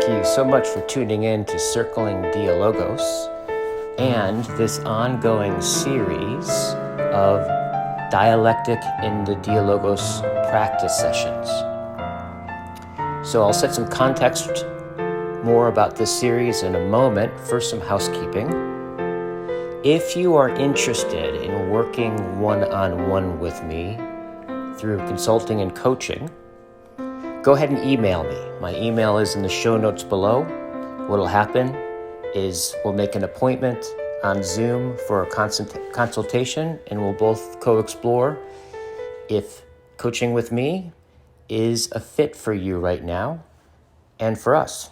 Thank you so much for tuning in to Circling Dialogos and this ongoing series of Dialectic in the Dialogos practice sessions. So I'll set some context more about this series in a moment. First, some housekeeping. If you are interested in working one-on-one with me through consulting and coaching, go ahead and email me. My email is in the show notes below. What'll happen is we'll make an appointment on Zoom for a consultation, and we'll both co-explore if coaching with me is a fit for you right now and for us.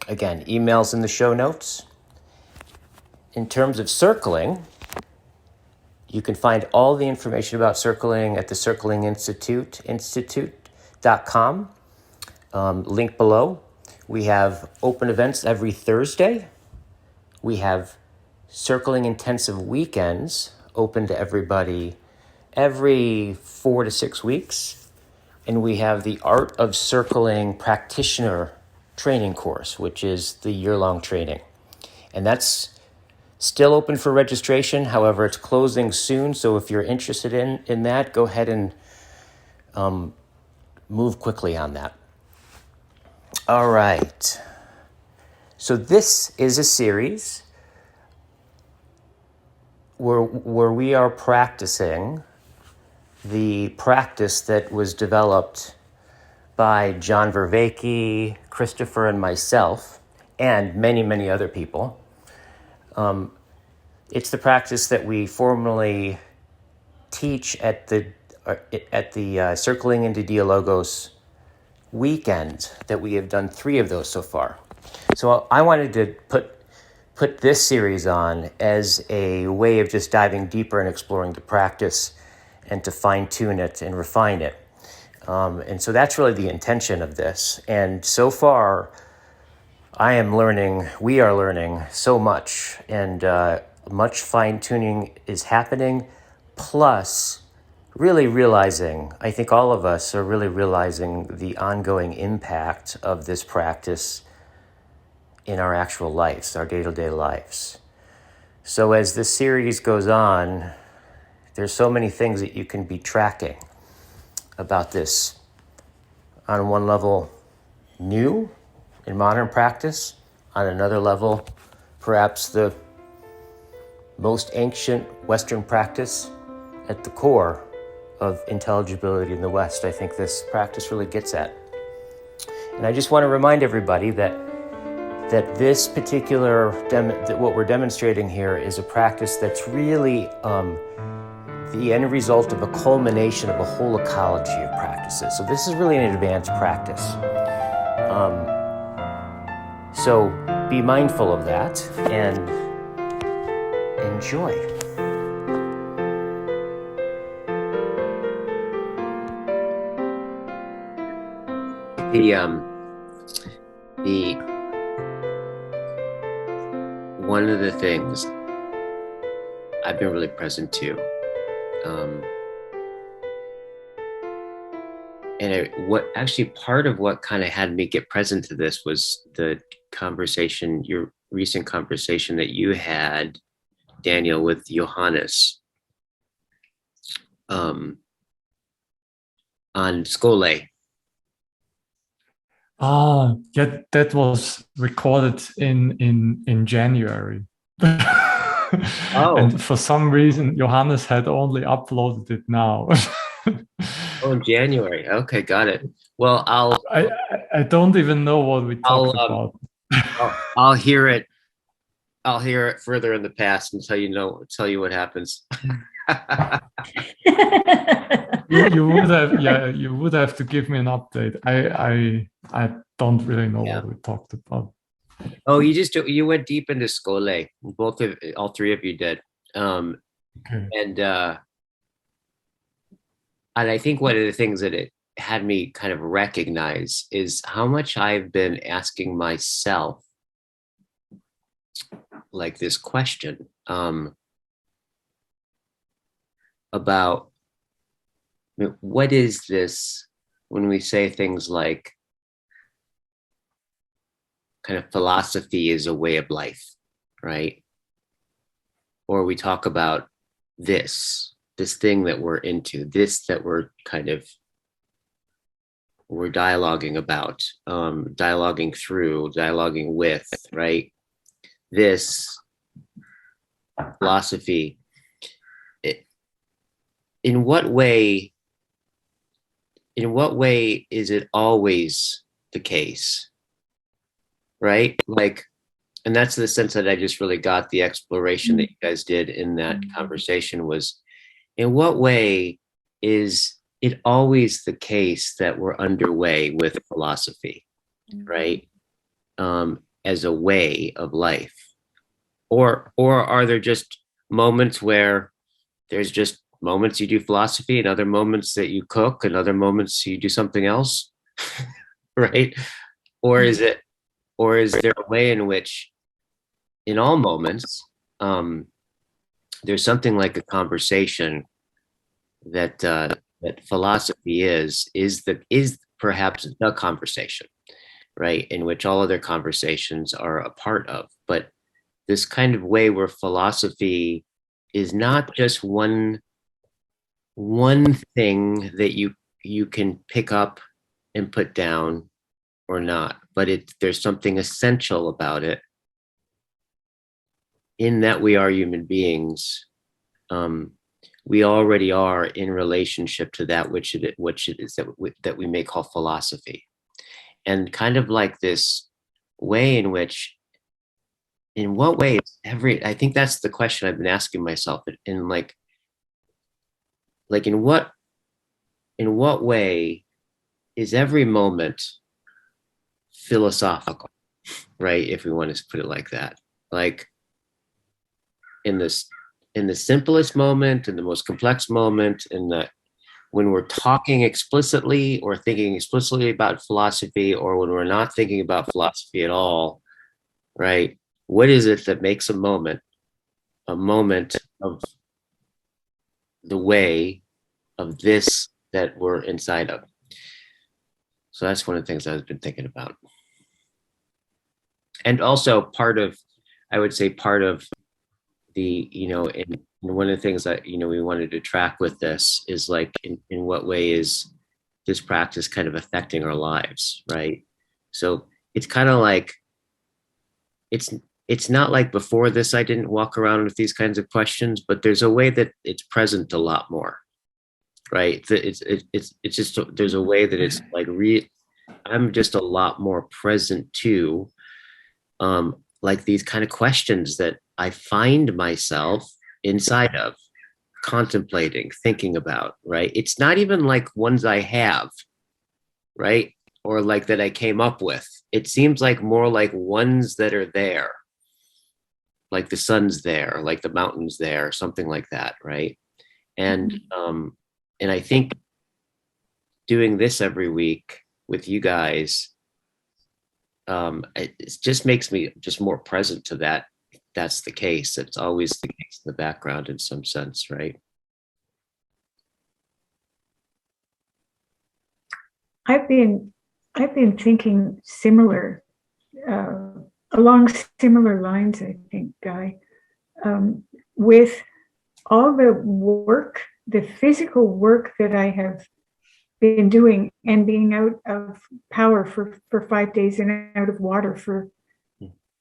Again, email's in the show notes. In terms of circling, you can find all the information about circling at the Circling Institute, institute.com. Link below. We have open events every Thursday. We have circling intensive weekends open to everybody every 4 to 6 weeks. And we have the Art of Circling Practitioner training course, which is the year-long training. And that's still open for registration. However, it's closing soon. So if you're interested in that, go ahead and move quickly on that. All right. So this is a series where we are practicing the practice that was developed by John Vervaeke, Christopher, and myself, and many, many other people. It's the practice that we formally teach at the Circling into Dialogos weekend that we have done 3 of those so far. So I wanted to put this series on as a way of just diving deeper and exploring the practice and to fine-tune it and refine it. And so that's really the intention of this. And so far, we are learning so much, and much fine-tuning is happening, plus really realizing, I think all of us are really realizing the ongoing impact of this practice in our actual lives, our day-to-day lives. So as this series goes on, there's so many things that you can be tracking about this. On one level, new in modern practice. On another level, perhaps the most ancient Western practice at the core of intelligibility in the West. I think this practice really gets at. And I just want to remind everybody that this particular, that what we're demonstrating here is a practice that's really the end result of a culmination of a whole ecology of practices. So this is really an advanced practice. So be mindful of that and enjoy. The one of the things I've been really present to, part of what kind of had me get present to this was the conversation, your recent conversation that you had, Daniel, with Johannes on Skole. Yeah, that was recorded in January. Oh. And for some reason, Johannes had only uploaded it now. Oh, January. Okay, got it. Well, I don't even know what we talked about. I'll hear it. I'll hear it further in the past and tell you what happens. You would have to give me an update. I don't really know what we talked about. Oh, you went deep into Skole. All 3 of you did. Okay. And I think one of the things that it had me kind of recognize is how much I've been asking myself, like this question about what is this when we say things like kind of philosophy is a way of life, right? Or we talk about this thing that we're into, this that we're dialoguing about, dialoguing through, dialoguing with, right? This philosophy, in what way is it always the case, right? Like, and that's the sense that I just really got the exploration that you guys did in that conversation was, in what way is it always the case that we're underway with philosophy, right? As a way of life, or are there just moments where there's just moments you do philosophy and other moments that you cook and other moments you do something else, right? Or is there a way in which in all moments there's something like a conversation that philosophy is perhaps the conversation, right, in which all other conversations are a part of, but this kind of way where philosophy is not just one thing that you can pick up and put down or not, but there's something essential about it, in that we are human beings. We already are in relationship to that which it is that we may call philosophy, and kind of like this way in which, in what way is I think that's the question I've been asking myself, in like in what way is every moment philosophical, right? If we want to put it like that, like in the simplest moment, in the most complex moment, when we're talking explicitly or thinking explicitly about philosophy, or when we're not thinking about philosophy at all, right? What is it that makes a moment of the way of this that we're inside of? So that's one of the things I've been thinking about. And also I would say part of the, and one of the things that, we wanted to track with this is like, in what way is this practice kind of affecting our lives, right? So it's kind of like, it's not like before this, I didn't walk around with these kinds of questions, but there's a way that it's present a lot more, right? It's just, there's a way that it's like, I'm just a lot more present to, like these kind of questions that I find myself inside of, contemplating, thinking about, right? It's not even like ones I have, right? Or like that I came up with. It seems like more like ones that are there, like the sun's there, like the mountain's there, something like that, right? And and I think doing this every week with you guys, it just makes me just more present to that. That's the case. It's always the case in the background in some sense, right? I've been thinking similar, along similar lines, I think, Guy, with all the work, the physical work that I have been doing, and being out of power for 5 days and out of water for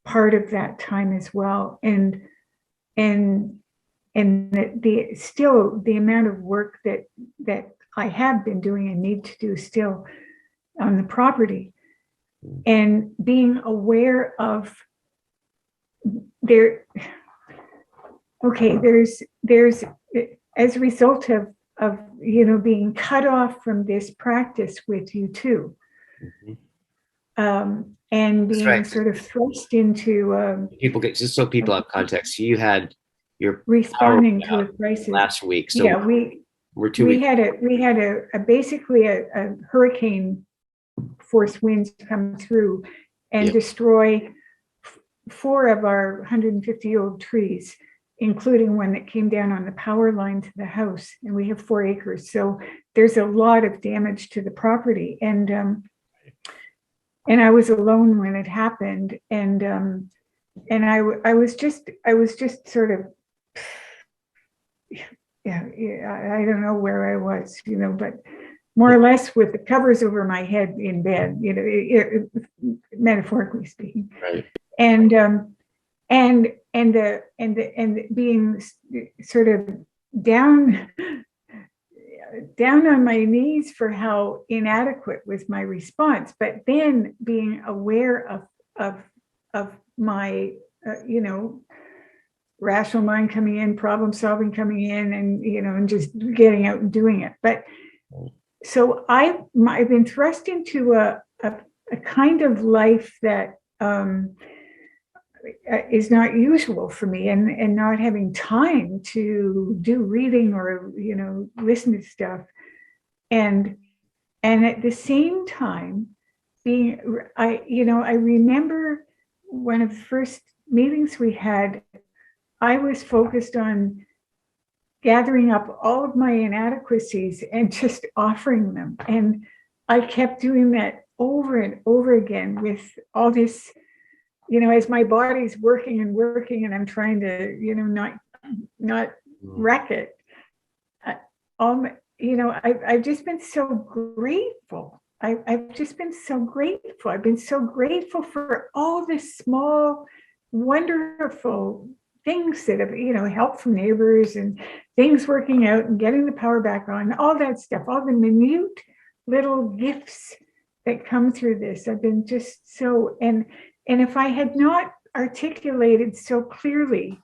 part of that time as well, and still the amount of work that I have been doing and need to do still on the property, and being aware of there's as a result of being cut off from this practice with you too, and being sort of thrust into people get, just so people have context, you had your responding to a crisis last week. So yeah, we're 2 weeks. We had basically a hurricane force winds come through and destroy 4 of our 150-year-old trees, including one that came down on the power line to the house. And we have 4 acres. So there's a lot of damage to the property. And and I was alone when it happened, and I was just sort of, yeah, I don't know where I was, but more or less with the covers over my head in bed, metaphorically speaking, Right. and being sort of down on my knees for how inadequate was my response, but then being aware of my rational mind coming in, problem solving coming in, and just getting out and doing it. But so I've been thrust into a kind of life that is not usual for me, and not having time to do reading or listen to stuff, and at the same time I remember one of the first meetings we had, I was focused on gathering up all of my inadequacies and just offering them, and I kept doing that over and over again with all this, as my body's working and working, and I'm trying to, not wreck it. I've just been so grateful. I've just been so grateful. I've been so grateful for all the small, wonderful things that have, help from neighbors and things working out and getting the power back on, all that stuff, all the minute little gifts that come through this. I've been just so, and if I had not articulated so clearly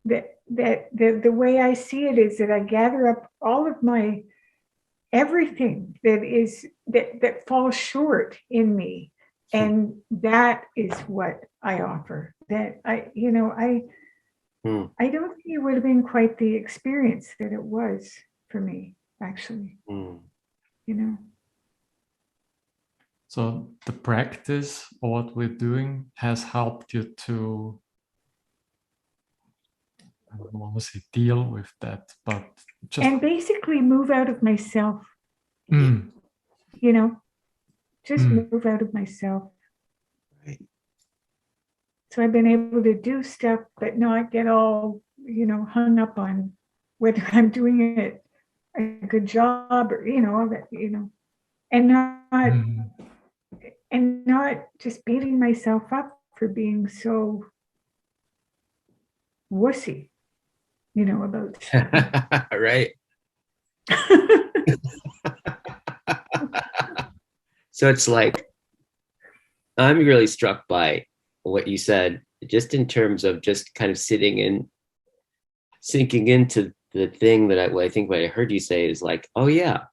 that the way I see it is that I gather up all of my everything that falls short in me, and that is what I offer. That I don't think it would have been quite the experience that it was for me, actually. So the practice or what we're doing has helped you to, I don't want to say deal with that, but just and basically move out of myself. Just move out of myself. Right. So I've been able to do stuff, but not get all, hung up on whether I'm doing it a good job or, all that, and not just beating myself up for being so wussy, about stuff. Right. So it's like, I'm really struck by what you said, just in terms of just kind of sinking into the thing that I think what I heard you say is like, oh yeah,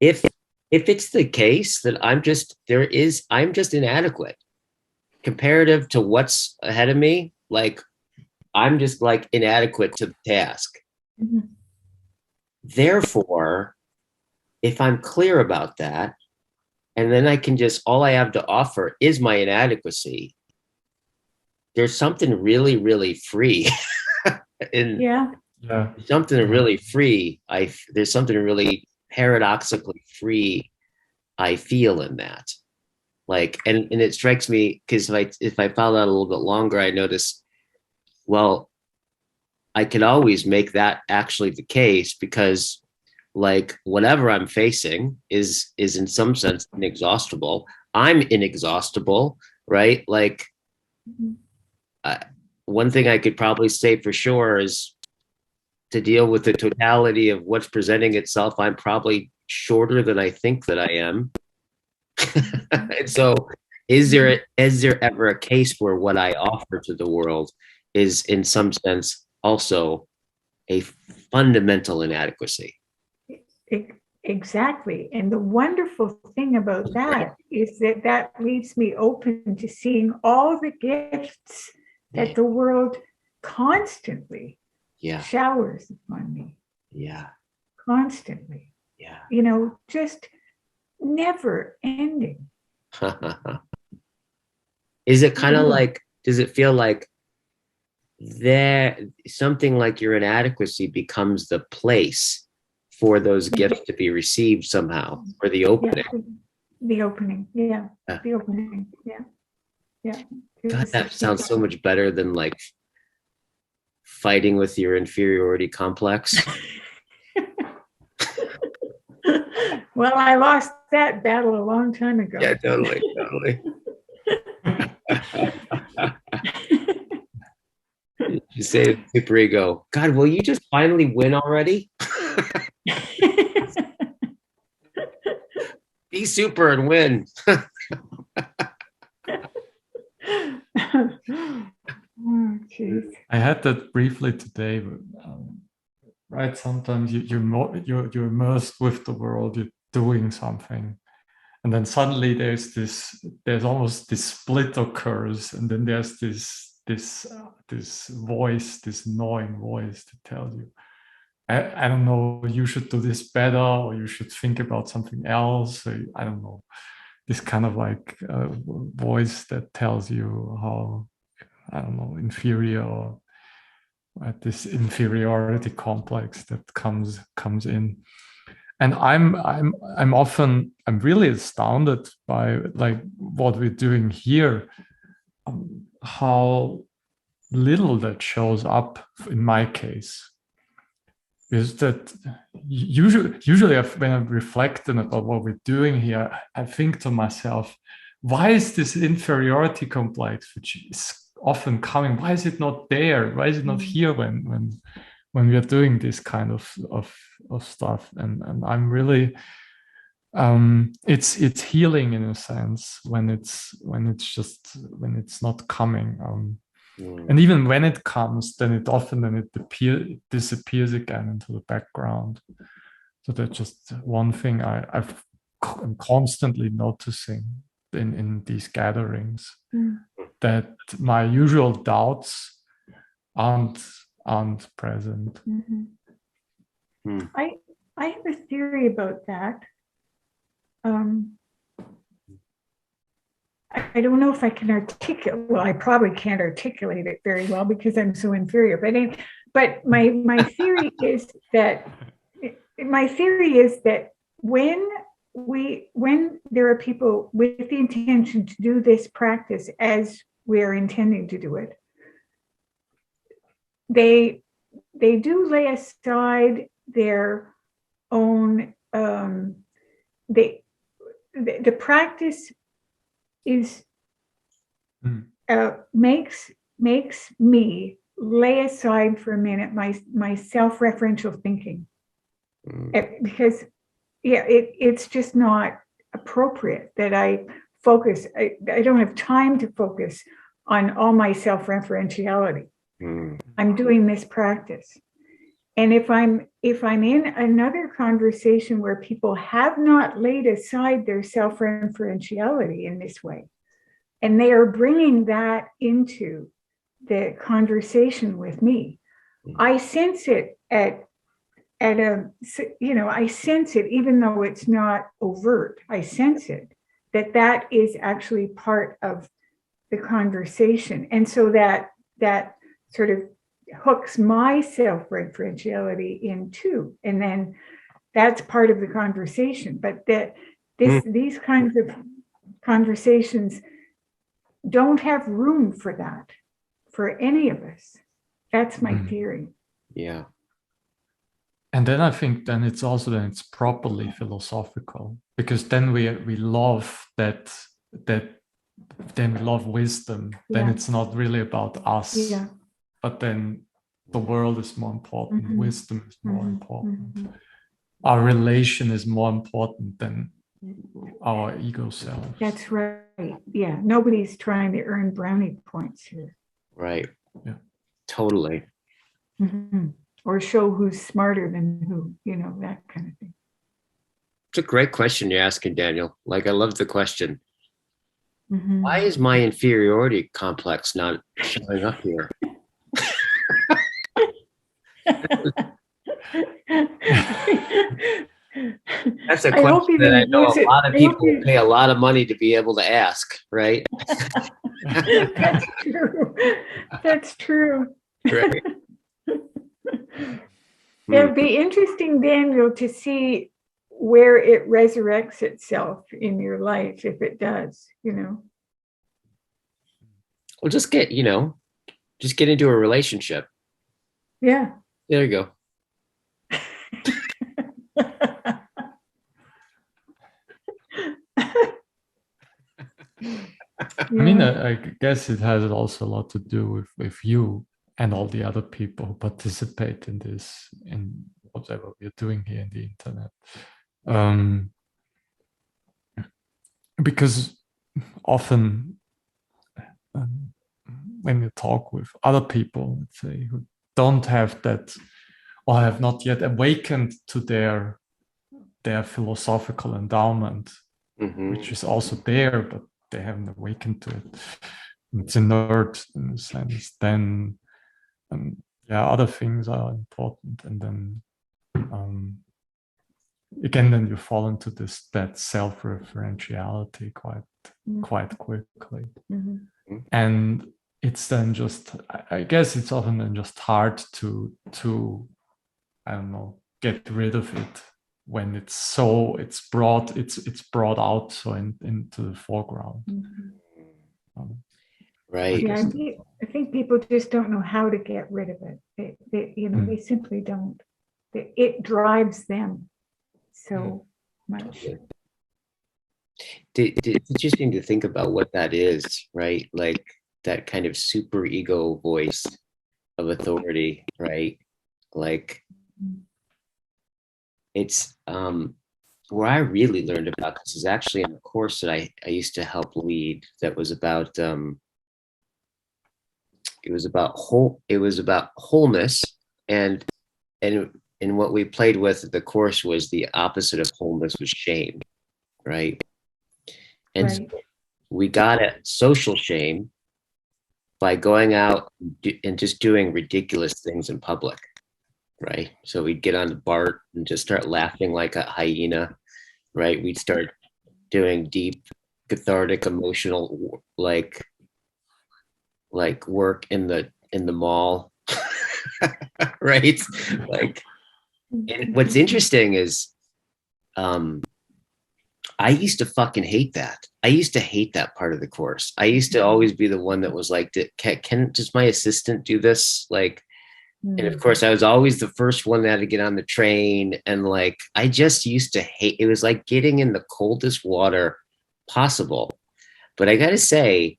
if it's the case that I'm just inadequate comparative to what's ahead of me, like I'm just like inadequate to the task. Mhm. Therefore, if I'm clear about that, and then I can just, all I have to offer is my inadequacy, there's something really, really free. Something really free. There's something really paradoxically free I feel in that. Like, and it strikes me, because if I follow that a little bit longer, I notice, well, I could always make that actually the case, because like whatever I'm facing is in some sense inexhaustible. I'm inexhaustible, right? Like one thing I could probably say for sure is to deal with the totality of what's presenting itself, I'm probably shorter than I think that I am. And so is there ever a case where what I offer to the world is in some sense also a fundamental inadequacy? Exactly. And the wonderful thing about that is that leaves me open to seeing all the gifts that the world constantly showers upon me. Yeah. Constantly. Yeah. Just never ending. Is it kind of like, does it feel like there something like your inadequacy becomes the place for those gifts to be received somehow, or the opening? The opening, yeah. Yeah. The opening, yeah. Yeah. God, that sounds so much better than like fighting with your inferiority complex. Well, I lost that battle a long time ago. Yeah, totally, totally. You say to super ego, God, will you just finally win already? Be super and win. Oh, geez. I had that briefly today. Right, sometimes you're immersed with the world. You're doing something, and then suddenly there's almost this split occurs, and then there's this voice, this gnawing voice to tell you, I don't know, you should do this better, or you should think about something else. Or, I don't know, this kind of like voice that tells you how, I don't know, inferior, or this inferiority complex that comes in. And I'm really astounded by like what we're doing here, how little that shows up in my case. Is that usually when I'm reflecting about what we're doing here, I think to myself, why is this inferiority complex, which is often coming, why is it not there? Why is it not here when we are doing this kind of stuff? And I'm really it's healing in a sense when it's not coming. And even when it comes, then it disappears again into the background. So that's just one thing I'm constantly noticing in these gatherings, that my usual doubts aren't present. Mm-hmm. I have a theory about that. I don't know if I can articulate. Well, I probably can't articulate it very well because I'm so inferior. But my theory is that when there are people with the intention to do this practice as we are intending to do it, they do lay aside their own. The practice is makes me lay aside for a minute my self-referential thinking, because it's just not appropriate that I focus. I don't have time to focus on all my self-referentiality. I'm doing this practice. And if I'm in another conversation where people have not laid aside their self-referentiality in this way, and they are bringing that into the conversation with me, I sense it I sense it, even though it's not overt. I sense it, that is actually part of the conversation, and so that sort of hooks my self-referentiality in too, and then that's part of the conversation. But these kinds of conversations don't have room for that for any of us. That's my theory. Yeah. And then I think it's properly philosophical, because then we love that then we love wisdom. Then it's not really about us. Yeah. But then the world is more important, wisdom is more important. Our relation is more important than our ego self. That's right. Yeah. Nobody's trying to earn brownie points here. Right. Yeah. Totally. Or show who's smarter than who, that kind of thing. It's a great question you're asking, Daniel. Like, I love the question. Why is my inferiority complex not showing up here? That's a question that I know a lot of people pay a lot of money to be able to ask, right? That's true. That's true. Right. It'd be interesting, Daniel, to see where it resurrects itself in your life, if it does, you know. Well, just get into a relationship. Yeah. There you go. I mean, I guess it has also a lot to do with you and all the other people who participate in this, in whatever we're doing here in the internet. Because often when you talk with other people, let's say, who don't have that or have not yet awakened to their philosophical endowment, which is also there, but they haven't awakened to it. It's inert in a sense. Then, other things are important, and then again, then you fall into that self-referentiality quite quickly, and it's then just, I guess, it's often then just hard to I don't know, get rid of it when it's brought out so into the foreground. Right. Yeah, I think people just don't know how to get rid of it. They simply don't. It drives them so much. It's interesting to think about what that is, right? Like that kind of super ego voice of authority, right? Like it's where I really learned about this is actually in a course that I used to help lead that was about it was about wholeness, and what we played with the course was the opposite of wholeness was shame, right? And Right. so we got at social shame by going out and just doing ridiculous things in public, right? So we'd get on the BART and just start laughing like a hyena, right? We'd start doing deep, cathartic, emotional, like work in the mall, right? Like, and what's interesting is, I used to fucking hate that. I used to hate that part of the course. I used to always be the one that was like, can just my assistant do this? Like, and of course I was always the first one that had to get on the train. And like, I just used to hate, it was like getting in the coldest water possible. But I got to say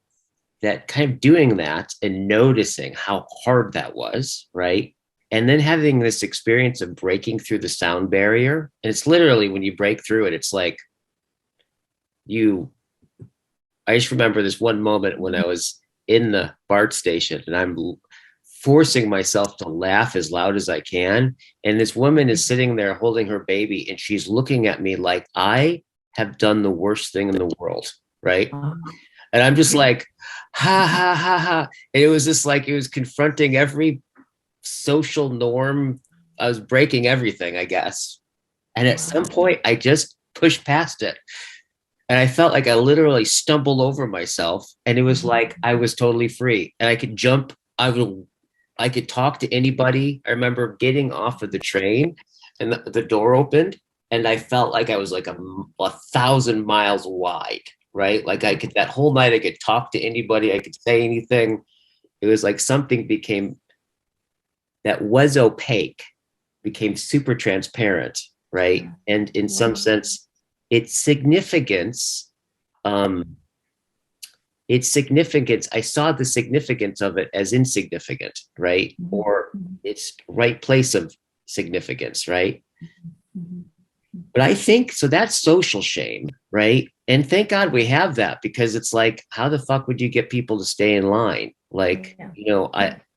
that kind of doing that and noticing how hard that was, right? And then having this experience of breaking through the sound barrier. And it's literally when you break through it, it's like, I just remember this one moment when I was in the BART station and I'm forcing myself to laugh as loud as I can. And this woman is sitting there holding her baby and she's looking at me like I have done the worst thing in the world, right? And I'm just like, ha, ha, ha, ha. And it was just like, it was confronting every social norm. I was breaking everything, I guess. And at some point, I just pushed past it. And I felt like I literally stumbled over myself. And it was like I was totally free. And I could jump. I could talk to anybody. I remember getting off of the train and the door opened. And I felt like I was like 1,000 miles wide, right? Like I could, that whole night, I could talk to anybody. I could say anything. It was like something that was opaque, became super transparent, right? And in some sense, its significance, I saw the significance of it as insignificant, right? Or its right place of significance, right? But I think, so that's social shame, right? And thank God we have that, because it's like, how the fuck would you get people to stay in line? Like,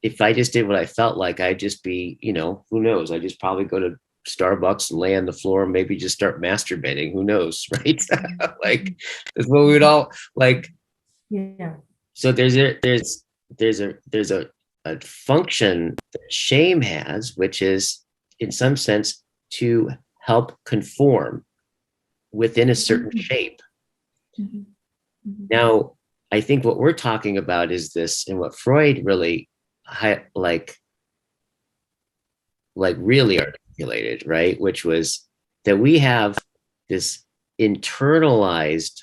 if I just did what I felt like, I'd just be, who knows? I'd just probably go to Starbucks and lay on the floor and maybe just start masturbating. Who knows, right? Like, that's what we would all like. Yeah. So there's a function that shame has, which is in some sense to help conform within a certain shape. Now, I think what we're talking about is this, and what Freud really really articulated, right? Which was that we have this internalized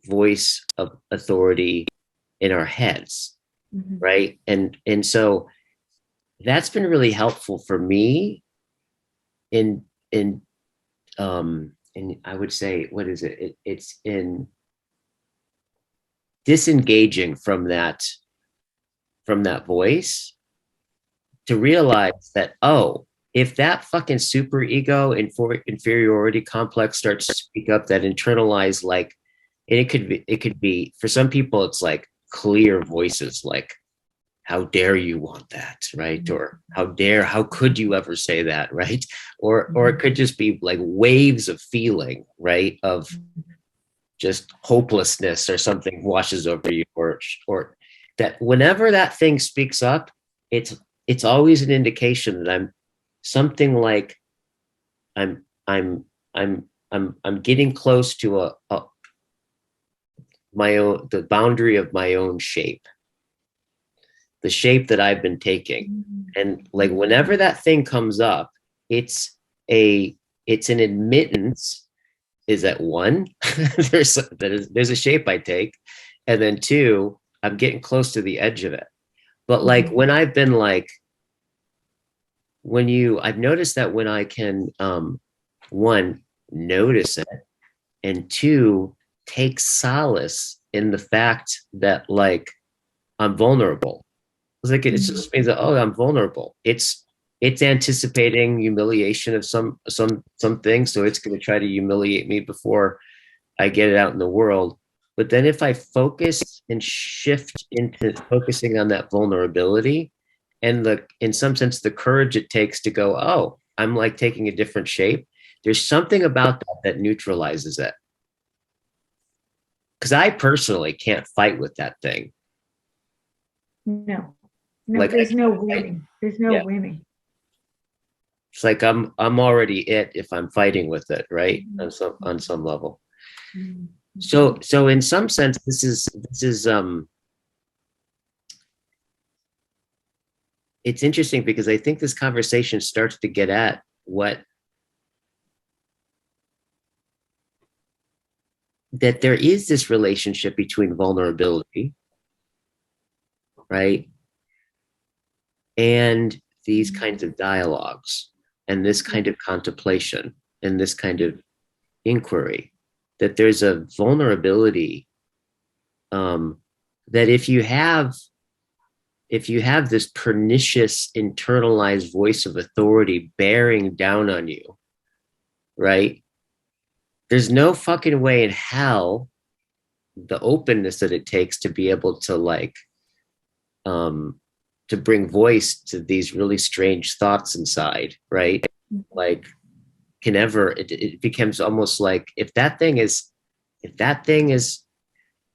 voice of authority in our heads, right? And so that's been really helpful for me in I would say, what is it? It's in disengaging from that voice, to realize that, oh, if that fucking super ego and inferiority complex starts to speak up, that internalized, like, and it could be for some people, it's like clear voices, like, how dare you want that, right? Or how could you ever say that, right? Or it could just be like waves of feeling, right? Of just hopelessness or something washes over you, or that whenever that thing speaks up, it's always an indication that I'm something like I'm getting close to my own, the boundary of my own shape, the shape that I've been taking. And like whenever that thing comes up, it's an admittance, is that one, there's a shape I take, and then two, I'm getting close to the edge of it. But like when I've been like, I've noticed that when I can, one, notice it, and two, take solace in the fact that like I'm vulnerable. It's like, it just means that, oh, I'm vulnerable. It's anticipating humiliation of some thing, so it's going to try to humiliate me before I get it out in the world. But then if I focus and shift into focusing on that vulnerability, and in some sense, the courage it takes to go, oh, I'm like taking a different shape, there's something about that neutralizes it. Because I personally can't fight with that thing. No, Like, there's no winning. There's no winning. It's like I'm already it if I'm fighting with it, right? On some level. So in some sense, this is it's interesting, because I think this conversation starts to get at that there is this relationship between vulnerability, right, and these kinds of dialogues, and this kind of contemplation, and this kind of inquiry, that there's a vulnerability, that if you have this pernicious internalized voice of authority bearing down on you, right, there's no fucking way in hell the openness that it takes to be able to like to bring voice to these really strange thoughts inside, right, like can ever, it becomes almost like if that thing is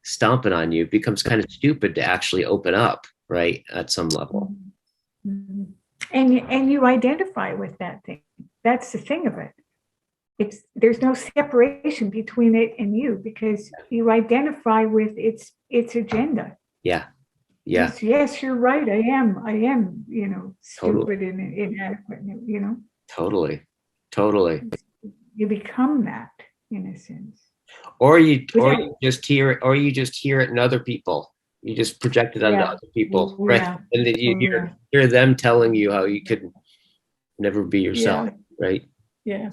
stomping on you, it becomes kind of stupid to actually open up, right, at some level. And you identify with that thing. That's the thing of it. There's no separation between it and you, because you identify with its agenda. Yes, you're right. I am, stupid and inadequate, Totally. You become that in a sense. Or you just hear it in other people. You just project it onto other people, right? And then you hear them telling you how you could never be yourself, right? Yeah.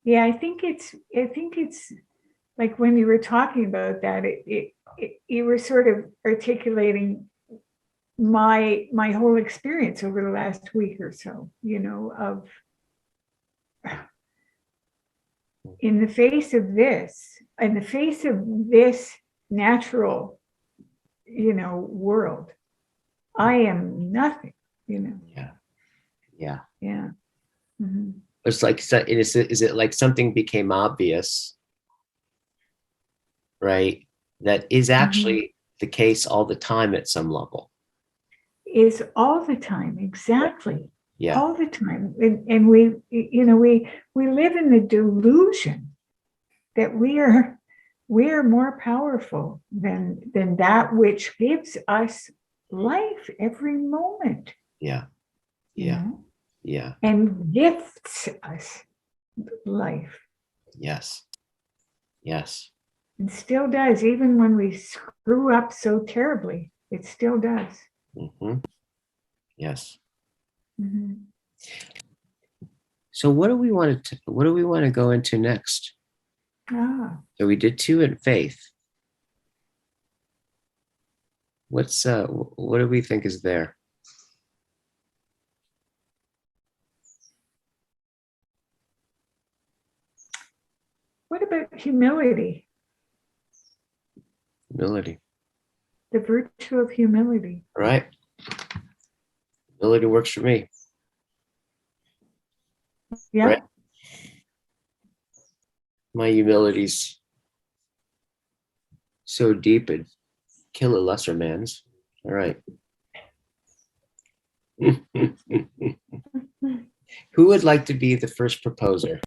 Yeah. I think it's like when you were talking about that, you were sort of articulating my whole experience over the last week or so, of in the face of this natural, world, I am nothing, Yeah. Mm-hmm. It's like, is it like something became obvious, right? That is actually the case all the time at some level. Is all the time, exactly. Yeah. All the time. And we live in the delusion that we are more powerful than that which gives us life every moment. Yeah. Yeah. and gifts us life. Yes. Yes. And still does, even when we screw up so terribly, it still does. Mm-hmm. Yes. Mhm. So what do we want to go into next? Ah, So we did 2 in faith. What do we think is there? what about humility? Humility. The virtue of humility. All right. Humility works for me. Yeah. Right. My humility's so deep it'd kill a lesser man's. All right. Who would like to be the first proposer?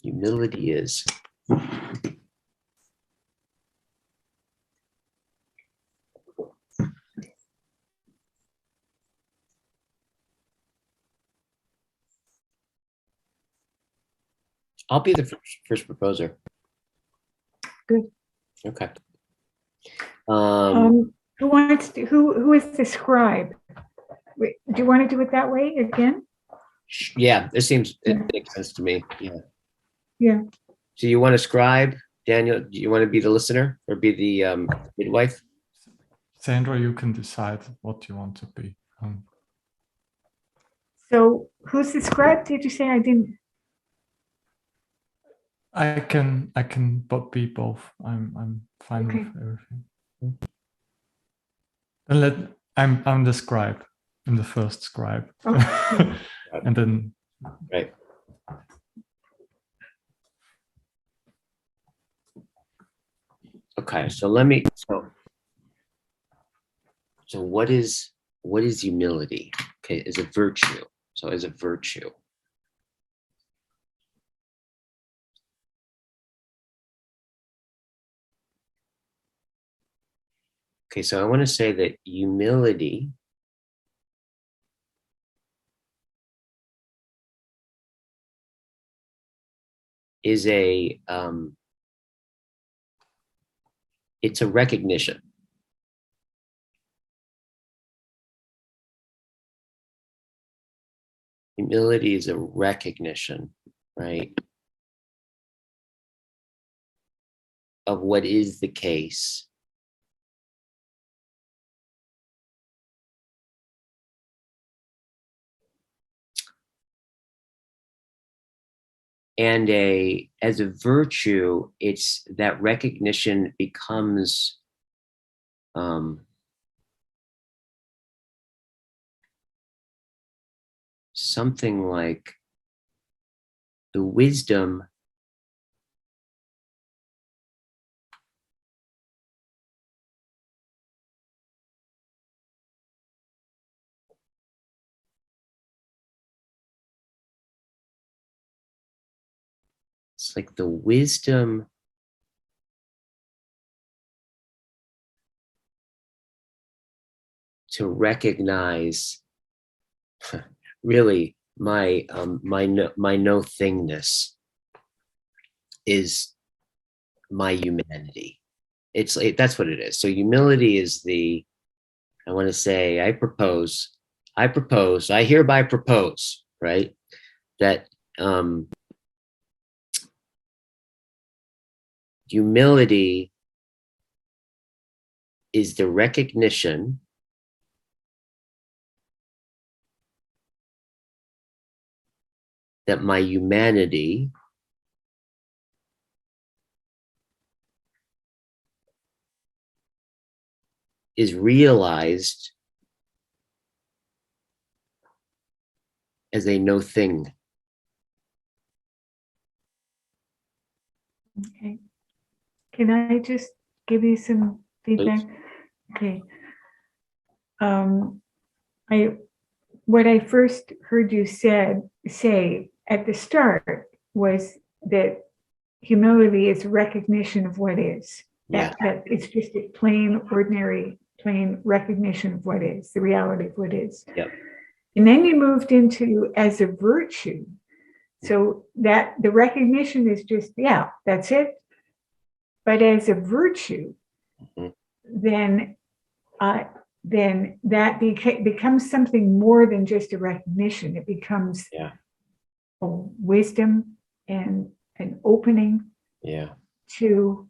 Humility is. I'll be the first proposer. Good. Okay. Who is the scribe? Wait, do you want to do it that way again? Yeah, it makes sense to me. Yeah. Yeah. So you want to scribe, Daniel? Do you want to be the listener or be the midwife? Sandra, you can decide what you want to be. So who's the scribe? Did you say? I didn't. I can but be both. I'm fine Okay. with everything. Then I'm the scribe. I'm the first scribe. Okay. And then Right. Okay, so so what is humility? Okay, as a virtue. So as a virtue. Okay, so I want to say that humility is it's a recognition. Humility is a recognition, right, of what is the case. And as a virtue, it's that recognition becomes something like the wisdom it's like the wisdom to recognize really my no thingness is my humanity. That's what it is. So humility is I want to say I hereby propose, right, that humility is the recognition that my humanity is realized as a no thing. Okay. Can I just give you some feedback? Okay. What I first heard you say at the start was that humility is recognition of what is. Yeah. That it's just a plain, ordinary, plain recognition of what is, the reality of what is. Yep. And then you moved into as a virtue. So that the recognition is just, yeah, that's it. But as a virtue, then that becomes something more than just a recognition. It becomes a wisdom and an opening to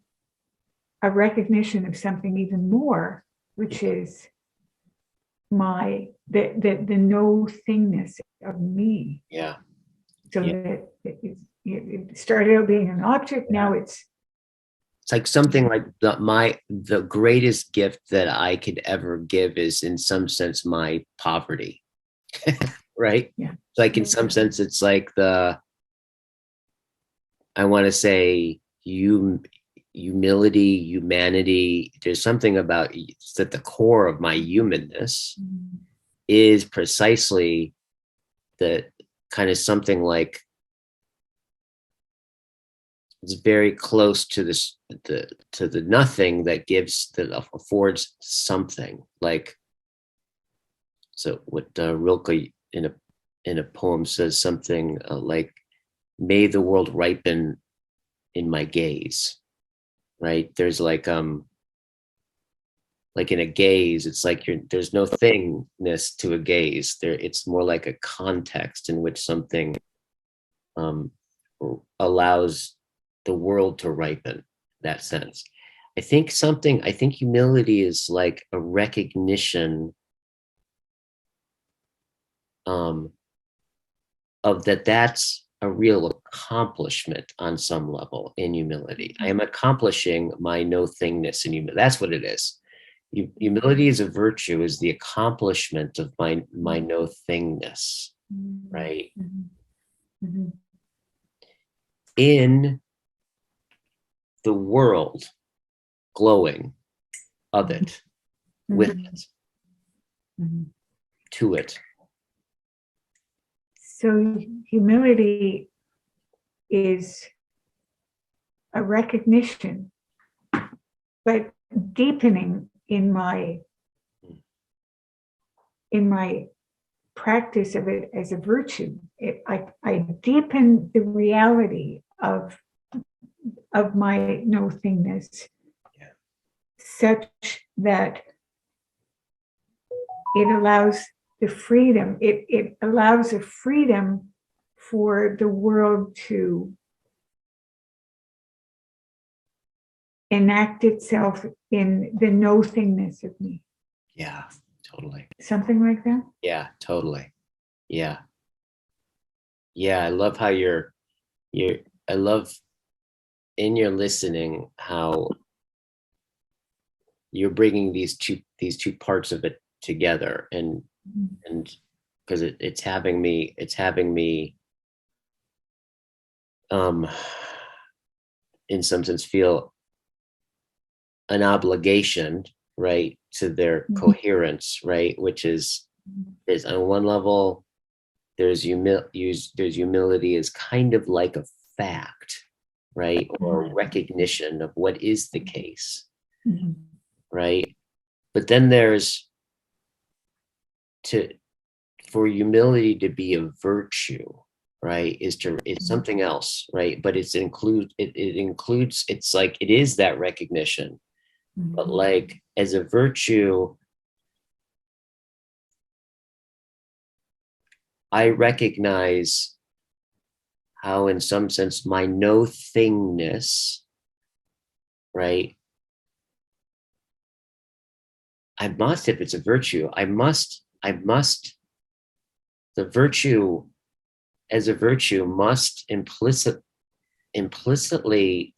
a recognition of something even more, which is the no thingness of me. Yeah. So that it started out being an object. Now it's like something like the greatest gift that I could ever give is in some sense my poverty. Right? Yeah. Like in some sense, it's like I want to say humility, humanity. There's something about it's at the core of my humanness is precisely the kind of something like it's very close to this to the nothing that affords something. Like, so what Rilke in a poem says something like, "May the world ripen in my gaze." Right? There's like in a gaze, it's like there's no thingness to a gaze. It's more like a context in which something allows the world to ripen. That sense. I think humility is like a recognition of that's a real accomplishment on some level in humility. I am accomplishing my no thingness in humility. That's what it is. Humility is a virtue, is the accomplishment of my no thingness, right? In the world, glowing of it, with it, to it. So humility is a recognition, but deepening in my practice of it as a virtue. I deepen the reality of my no thingness, such that it allows the freedom. It allows a freedom for the world to enact itself in the no thingness of me. Yeah, totally. Something like that? Yeah, totally. Yeah. Yeah, I love how I love in your listening how you're bringing these two parts of it together, and because it's having me in some sense feel an obligation, right, to their coherence, right, which is on one level there's humility is kind of like a fact, right, or recognition of what is the case, right, but then there's for humility to be a virtue, right, it's something else, right, but it includes it's like it is that recognition, but like as a virtue I recognize how in some sense my no thingness, right, if it's a virtue, the virtue as a virtue must implicitly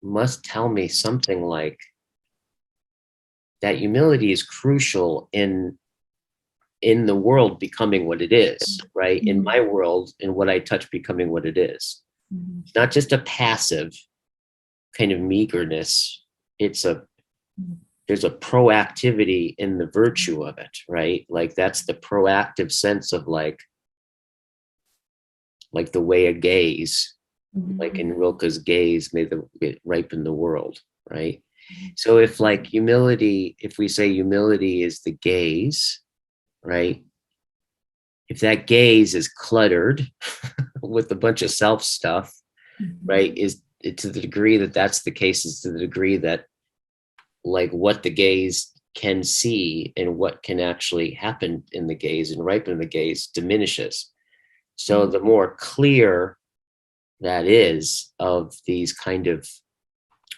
must tell me something like that humility is crucial in the world becoming what it is, right? In my world, in what I touch becoming what it is. It's not just a passive kind of meagerness. There's a proactivity in the virtue of it, right? Like that's the proactive sense of like the way a gaze, like in Rilke's gaze, may it ripen the world, right? So if like humility, if we say humility is the gaze, right? If that gaze is cluttered with a bunch of self stuff, right, is it to the degree that that's the case, is to the degree that like what the gaze can see and what can actually happen in the gaze and ripen in the gaze diminishes. So the more clear that is of these kind of,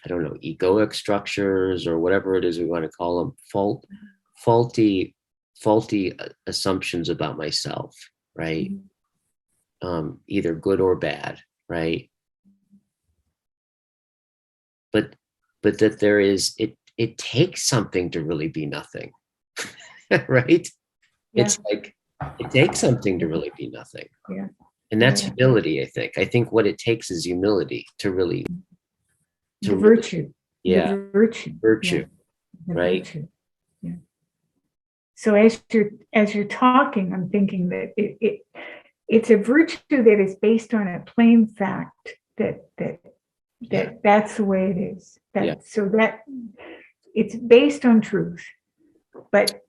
I don't know, egoic structures or whatever it is we want to call them, faulty assumptions about myself, right? Either good or bad, right? But that there is, it takes something to really be nothing, right? Yeah. It's like, it takes something to really be nothing. Yeah. And that's Yeah. humility, I think. I think what it takes is humility to really, The virtue. yeah, The virtue. virtue, Yeah. The right? virtue. Yeah. So as you're talking, I'm thinking that it's a virtue that is based on a plain fact that's the way it is. So that it's based on truth, but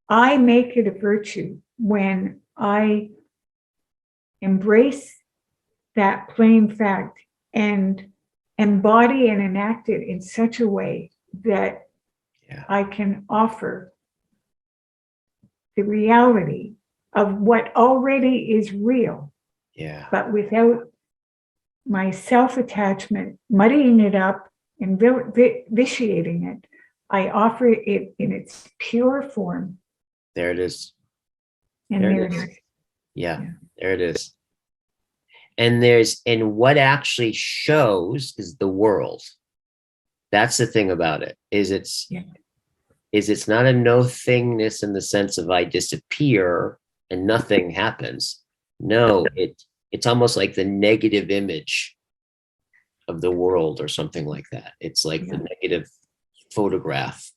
I make it a virtue when I embrace that plain fact and embody and enact it in such a way that I can offer the reality of what already is real, but without my self-attachment muddying it up and vitiating it. I offer it in its pure form. There it is. And there it is. Yeah, there it is. And what actually shows is the world. That's the thing about it, is it's not a no thingness in the sense of I disappear and nothing happens. No, it's almost like the negative image of the world or something like that. It's like the negative photograph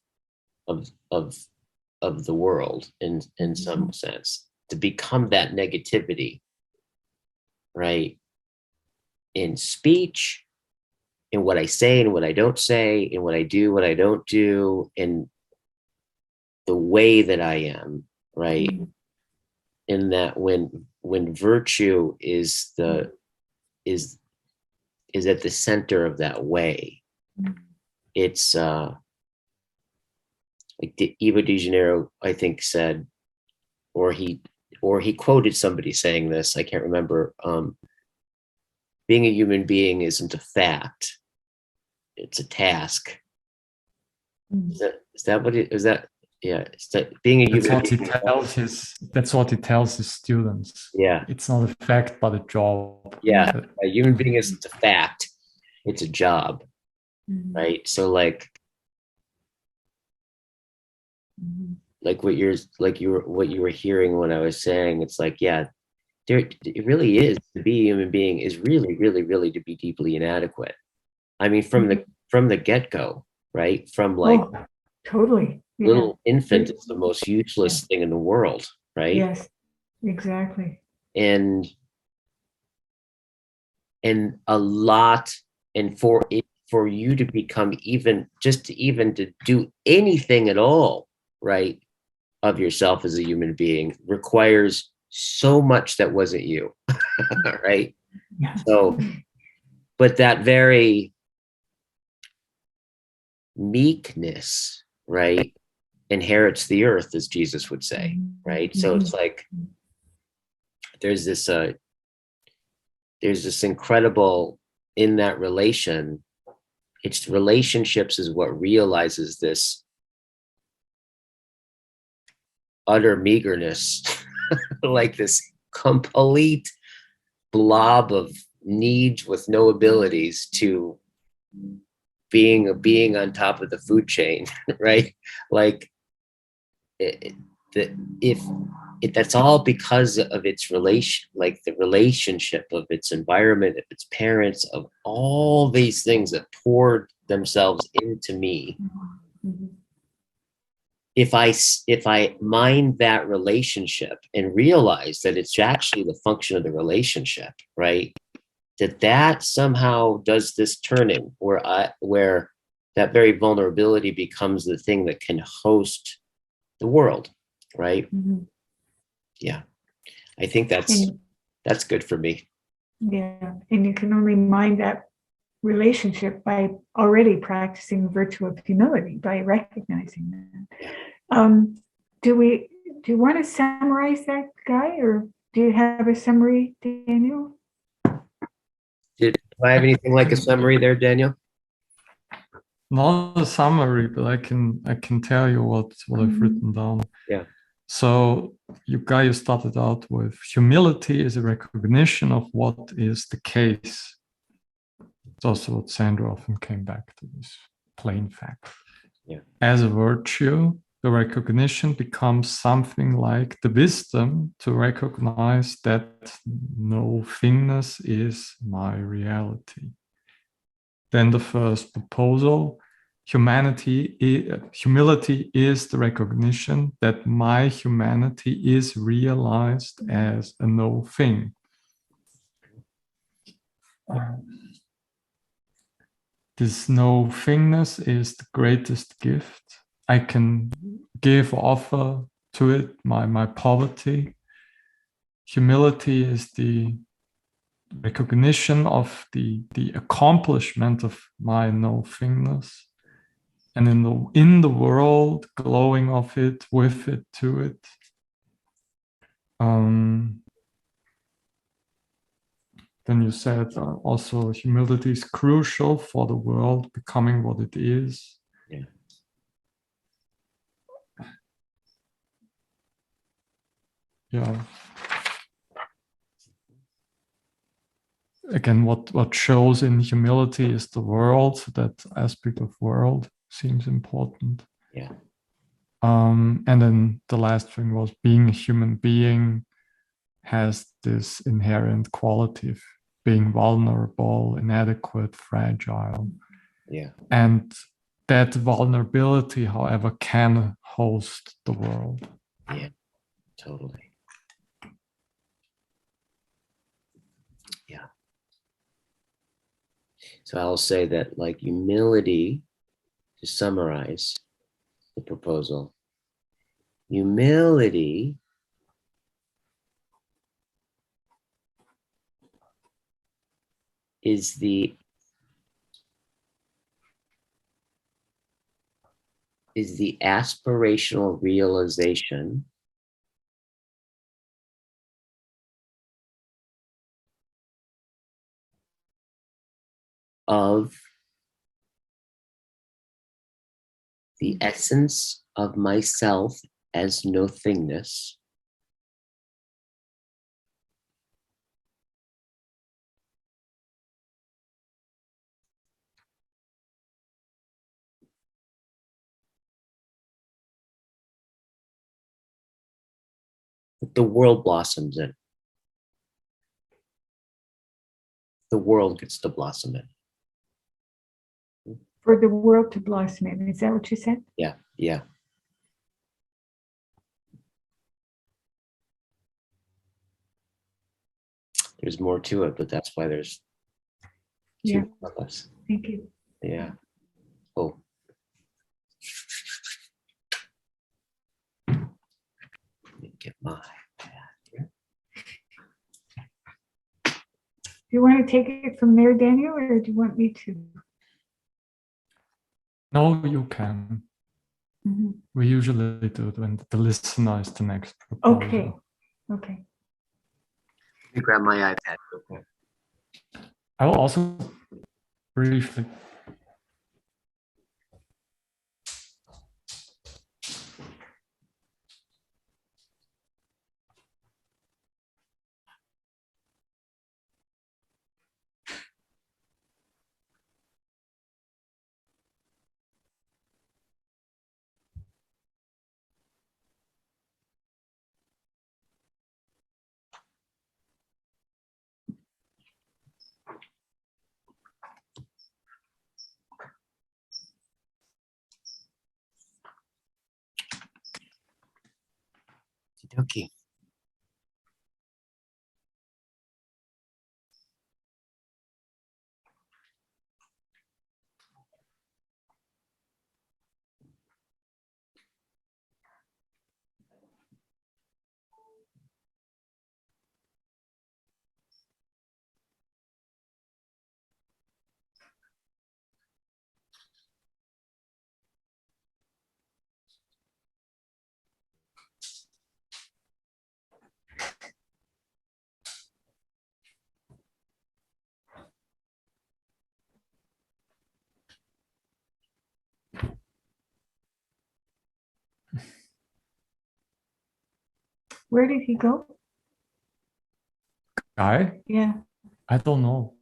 of the world in some sense, to become that negativity, right? In speech, in what I say and what I don't say, in what I do, what I don't do, in the way that I am, right? In that when virtue is at the center of that way, it's like Ivo de Janeiro, I think, said, or he quoted somebody saying this, I can't remember. Being a human being isn't a fact, it's a task. Is that what it is? That, yeah, it's that being a human being. That's what he tells his students. Yeah, it's not a fact but a job. Yeah, a human being isn't a fact, it's a job, right? So like what you were hearing when I was saying, it's like, yeah, it really is, to be a human being is really, really, really to be deeply inadequate. I mean, from the get-go, right? From like totally little infant, it's the most useless thing in the world, right? Yes, exactly. And a lot, and for you to become even to do anything at all, right, of yourself as a human being requires so much that wasn't you, right? So, but that very meekness, right, inherits the earth, as Jesus would say, right? So it's like there's this incredible, in that relation, it's relationships is what realizes this utter meagerness, like this complete blob of needs with no abilities, to being a being on top of the food chain, right? Like that's all because of its relation, like the relationship of its environment, of its parents, of all these things that poured themselves into me. If I mind that relationship and realize that it's actually the function of the relationship, right? That somehow does this turning where that very vulnerability becomes the thing that can host the world, right? Mhm. Yeah, I think that's good for me. Yeah, and you can only mind that relationship by already practicing the virtue of humility, by recognizing that. Do you want to summarize that, Guy, or do you have a summary, Daniel? Do I have anything like a summary there, Daniel? Not a summary, but I can tell you what I've written down. Yeah. So you started out with humility is a recognition of what is the case. It's also what Sandra often came back to, this plain fact. Yeah. As a virtue, the recognition becomes something like the wisdom to recognize that no thingness is my reality. Then the first proposal, humility is the recognition that my humanity is realized as a no thing. This no thingness is the greatest gift. I can offer to it my poverty. Humility is the recognition of the accomplishment of my no thingness, and in the world, glowing of it, with it, to it. Then you said also humility is crucial for the world becoming what it is. Yeah. Yeah. Again, what shows in humility is the world. That aspect of world seems important. Yeah. And then the last thing was being a human being has this inherent quality of being vulnerable, inadequate, fragile. Yeah. And that vulnerability, however, can host the world. Yeah, totally. Yeah. So I'll say that, like, humility, to summarize the proposal, humility is the aspirational realization of the essence of myself as no thingness, that the world blossoms in. The world gets to blossom in. For the world to blossom in, is that what you said? Yeah, yeah. There's more to it, but that's why there's two of us. Thank you. Yeah. Oh. Let me get my pad here. Do you want to take it from there, Daniel, or do you want me to? No, you can. Mm-hmm. We usually do it when the listener is the next proposal. Okay. Okay. Let me grab my iPad real quick. I will also briefly. Okay. Where did he go? Guy? Yeah. I don't know.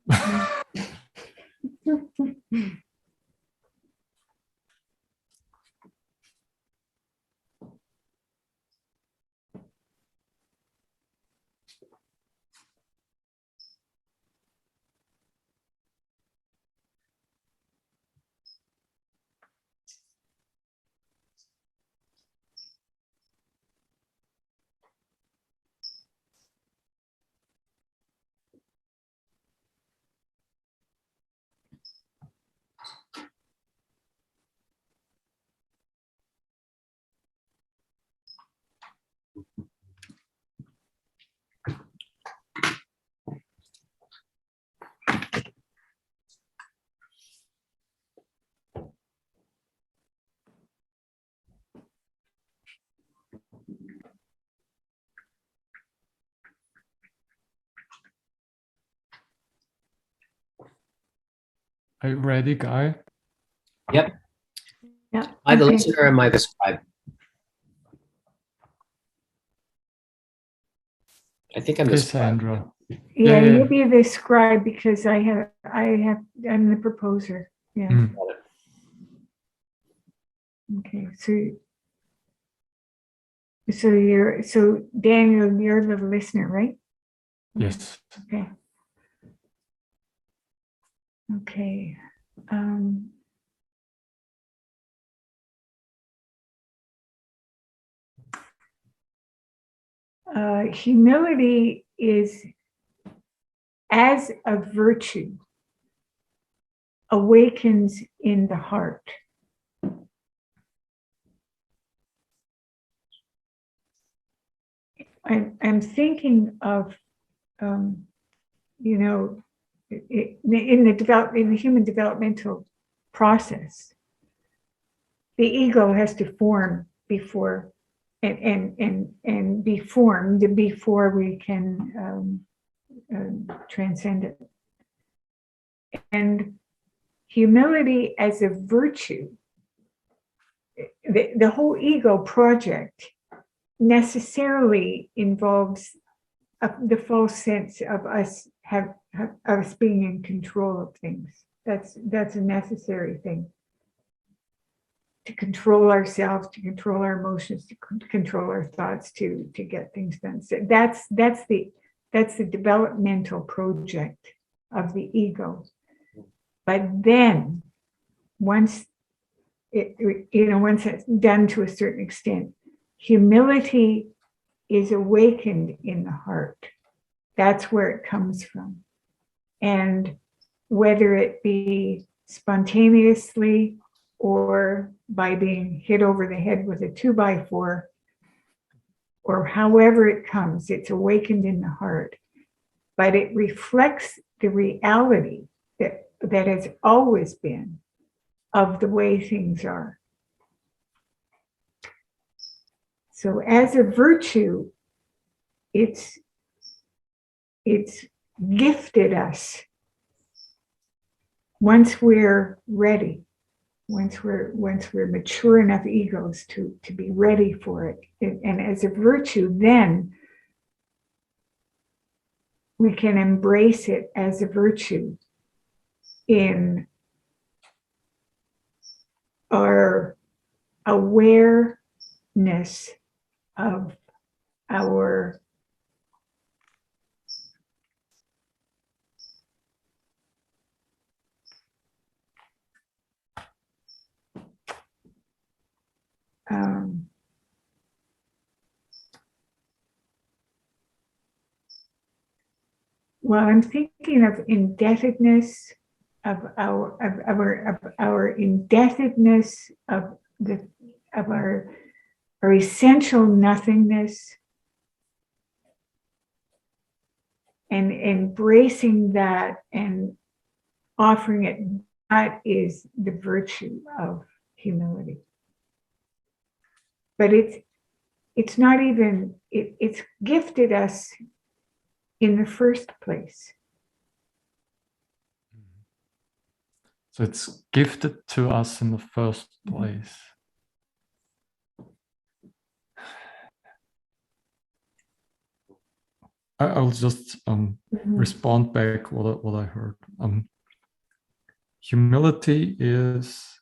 Are you ready, Guy? Yep. Yeah. Am I the Okay. listener or am I the scribe? I think I'm the scribe. Cassandra. Yeah, Yeah. you'll be the scribe because I'm the proposer. Yeah. Mm. Okay. So Daniel, you're the listener, right? Yes. Okay. Okay. Um, Humility is, as a virtue, awakens in the heart. I'm thinking of, you know, in the human developmental process, the ego has to form before and be formed before we can transcend it. And humility as a virtue, the whole ego project necessarily involves the false sense of us us being in control of things. That's a necessary thing. To control ourselves, to control our emotions, to control our thoughts, to get things done. So that's the developmental project of the ego. But then once once it's done to a certain extent, humility is awakened in the heart. That's where it comes from. And whether it be spontaneously or by being hit over the head with a 2x4, or however it comes, it's awakened in the heart. But it reflects the reality that has always been of the way things are. So as a virtue, it's gifted us once we're ready, once we're mature enough egos to be ready for it. And as a virtue, then we can embrace it as a virtue in our awareness of our well, I'm thinking of indebtedness, of our indebtedness, of our essential nothingness, and embracing that and offering it. That is the virtue of humility. But it's not even, it's gifted us in the first place. So it's gifted to us in the first place. I'll just respond back what I heard. Humility is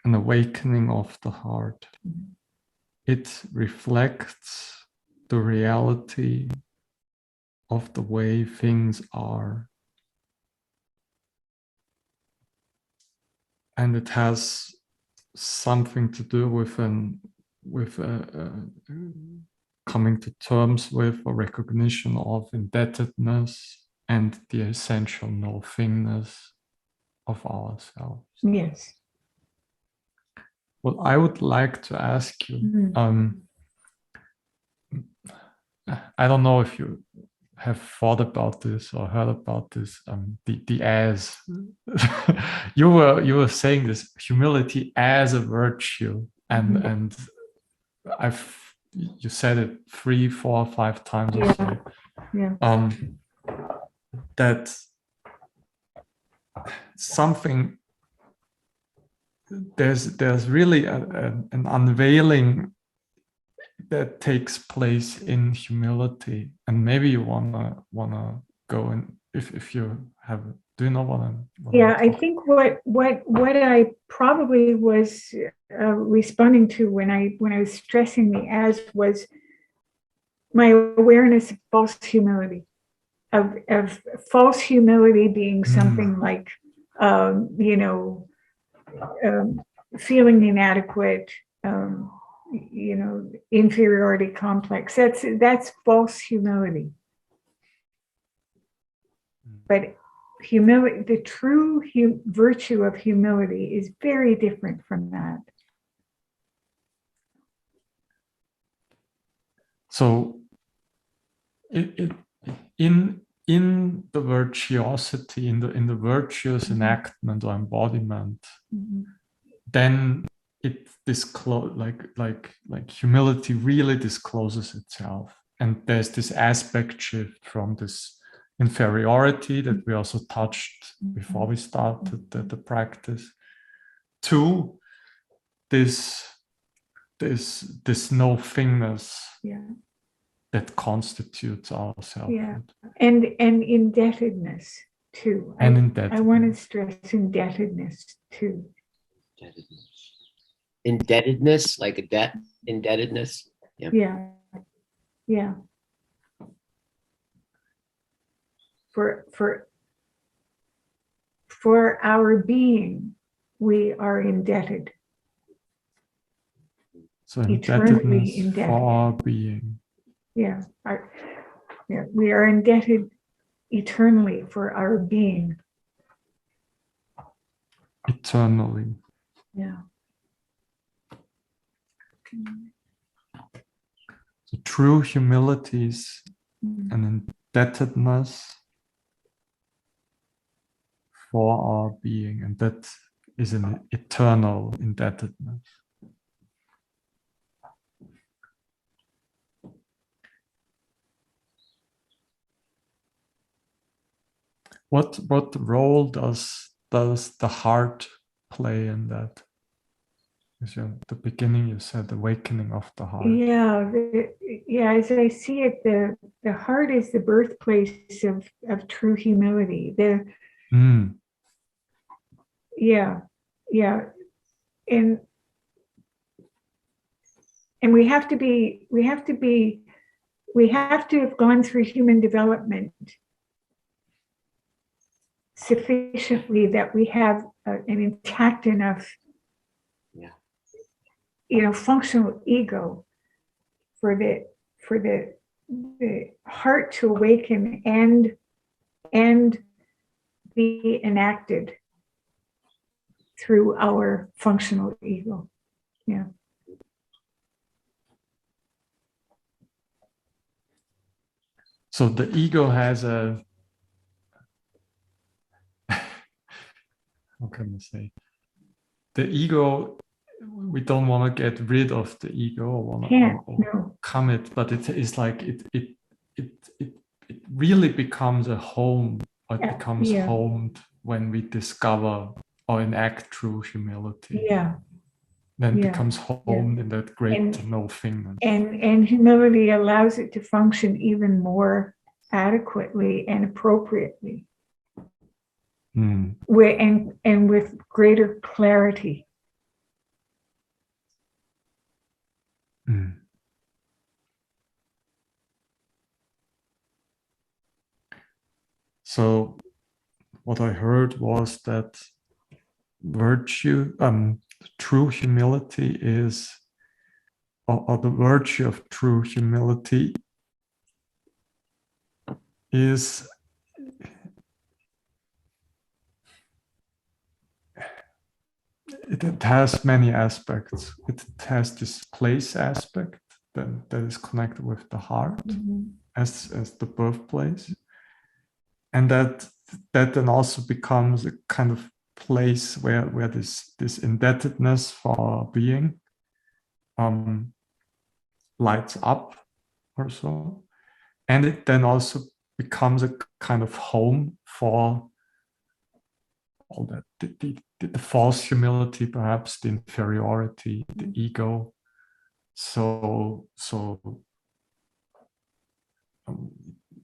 an awakening of the heart. It reflects the reality of the way things are. And it has something to do with coming to terms with a recognition of indebtedness and the essential nothingness of ourselves. Yes. What I would like to ask you, I don't know if you have thought about this or heard about this, the as. you were saying this humility as a virtue, and you said it 3, 4, 5 times or so. Yeah. That something, there's really an unveiling that takes place in humility, and maybe you wanna go in if you have. Do you know what I'm? I think what I probably was responding to when I was stressing the as was my awareness of false humility, of false humility being something like feeling inadequate, inferiority complex. That's false humility. But humility, the true virtue of humility is very different from that. So in the virtuosity, in the virtuous enactment or embodiment, then it like humility really discloses itself, and there's this aspect shift from this inferiority that we also touched before we started the practice to this nothingness that constitutes our selfhood. And indebtedness too. Indebtedness. I want to stress indebtedness too. Indebtedness, like a debt, indebtedness. Yeah. For our being, we are indebted. So indebtedness for our being. Yeah, we are indebted eternally for our being. Eternally. Yeah. So true humility is an indebtedness for our being, and that is an eternal indebtedness. What role does the heart play in that? Because at the beginning you said awakening of the heart. Yeah. As I see it, the heart is the birthplace of true humility. And we have to have gone through human development sufficiently that we have an intact enough functional ego for the heart to awaken and be enacted through our functional ego. Yeah. So the ego has a, how can I say? The ego, we don't want to get rid of the ego or want to come it, but it is like it really becomes a home, or it becomes homed when we discover or enact true humility. Yeah. then Yeah, becomes homed in that great And- no-thing. and humility allows it to function even more adequately and appropriately, Mm. and with greater clarity. Mm. So what I heard was that virtue, true humility is, or the virtue of true humility is it has many aspects. It has this place aspect that is connected with the heart as the birthplace, and that then also becomes a kind of place where this indebtedness for our being lights up or so, and it then also becomes a kind of home for all that the false humility, perhaps the inferiority, the ego. So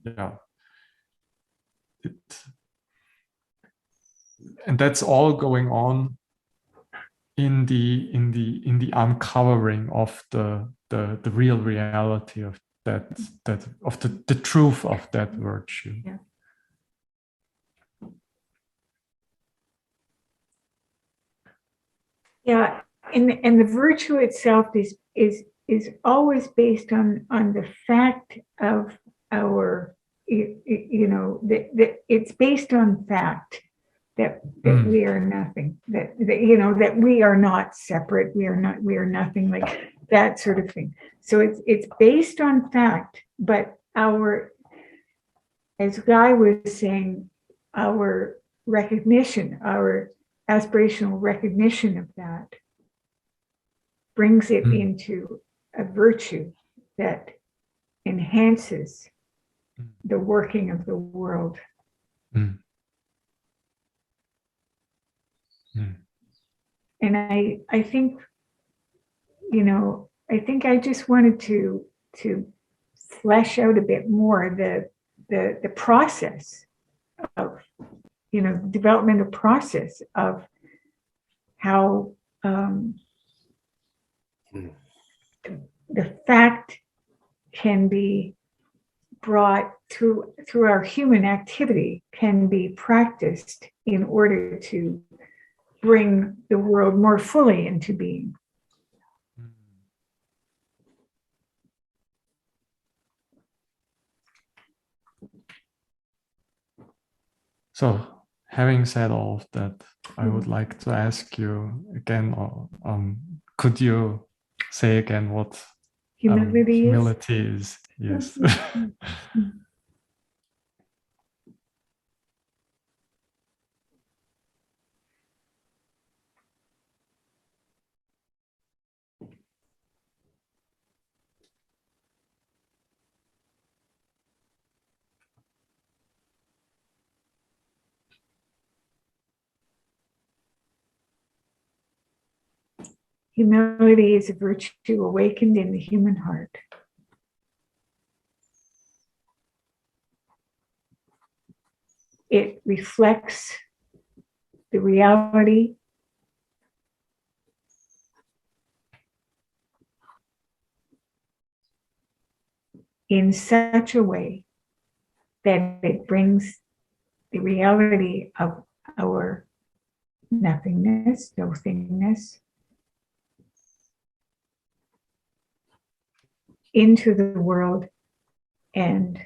yeah, and that's all going on in the uncovering of the real reality of that of the truth of that virtue. Yeah. Yeah, and the virtue itself is always based on the fact of our, that it's based on fact that we are nothing, that that we are not separate, we are nothing, like that sort of thing. So it's based on fact, but as Guy was saying, our recognition, our aspirational recognition of that brings it into a virtue that enhances the working of the world. Mm. And I think, I think I just wanted to flesh out a bit more the process of, developmental process of how the fact can be brought through our human activity, can be practiced in order to bring the world more fully into being. So, having said all of that, I would like to ask you again, could you say again what humility is? Yes. Humility is a virtue awakened in the human heart. It reflects the reality in such a way that it brings the reality of our nothingness, no thingness, into the world, and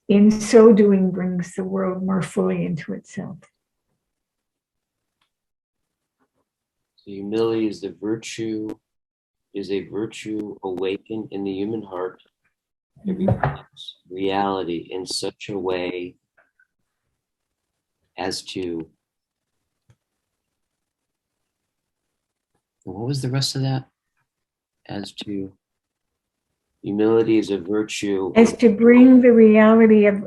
in so doing brings the world more fully into itself. So humility is a virtue awakened in the human heart. It reflects reality in such a way as to, what was the rest of that? As to, humility is a virtue. As to bring the reality of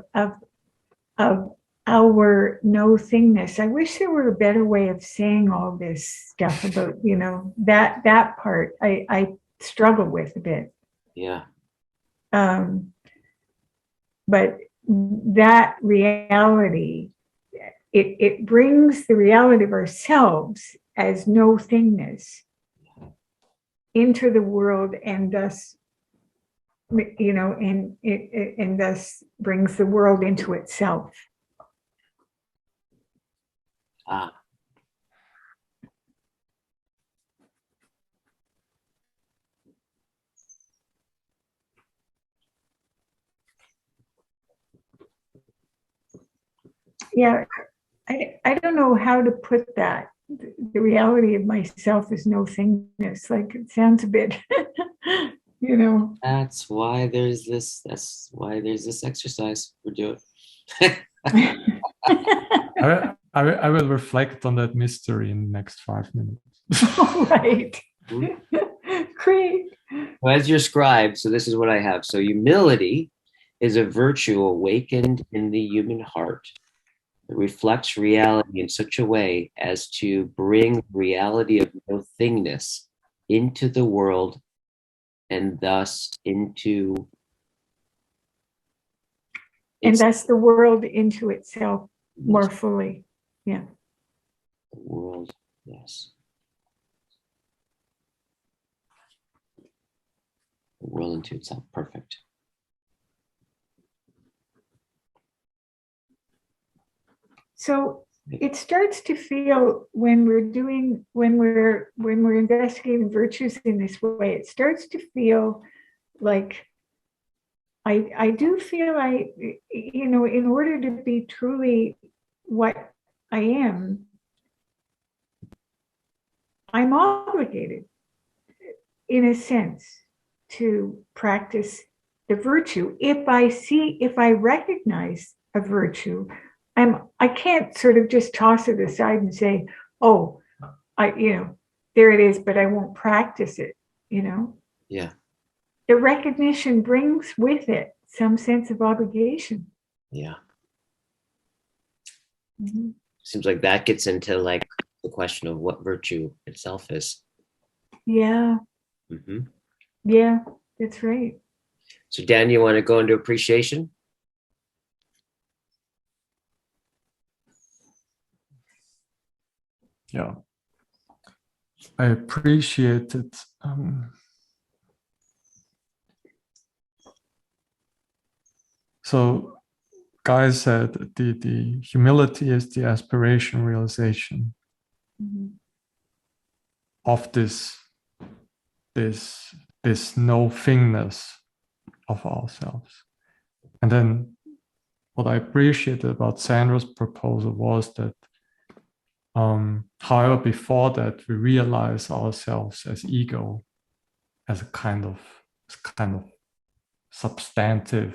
our no thingness. I wish there were a better way of saying all this stuff about, that part I struggle with a bit. Yeah. But that reality, it brings the reality of ourselves as no thingness into the world, and thus, and thus brings the world into itself. Ah. Yeah, I don't know how to put that. The reality of myself is no thingness. Like, it sounds a bit, That's why there's this exercise we're doing. I will reflect on that mystery in the next 5 minutes. Right. Great. Well, as your scribe, so this is what I have. So humility is a virtue awakened in the human heart. It reflects reality in such a way as to bring reality of no thingness into the world, and thus into And thus the world into itself more fully. Yeah. the world. Yes. The world into itself. Perfect. So it starts to feel, when we're investigating virtues in this way, it starts to feel like I do feel in order to be truly what I am, I'm obligated, in a sense, to practice the virtue. If I recognize a virtue, I can't sort of just toss it aside and say, oh, there it is, but I won't practice it, Yeah. The recognition brings with it some sense of obligation. Yeah. Mm-hmm. Seems like that gets into like the question of what virtue itself is. Yeah. Mm-hmm. Yeah, that's right. So Dan, you want to go into appreciation? Yeah, I appreciate it. So Guy said the humility is the aspiration realization of this no thingness of ourselves. And then what I appreciated about Sandra's proposal was that however, before that, we realize ourselves as ego, as a kind of substantial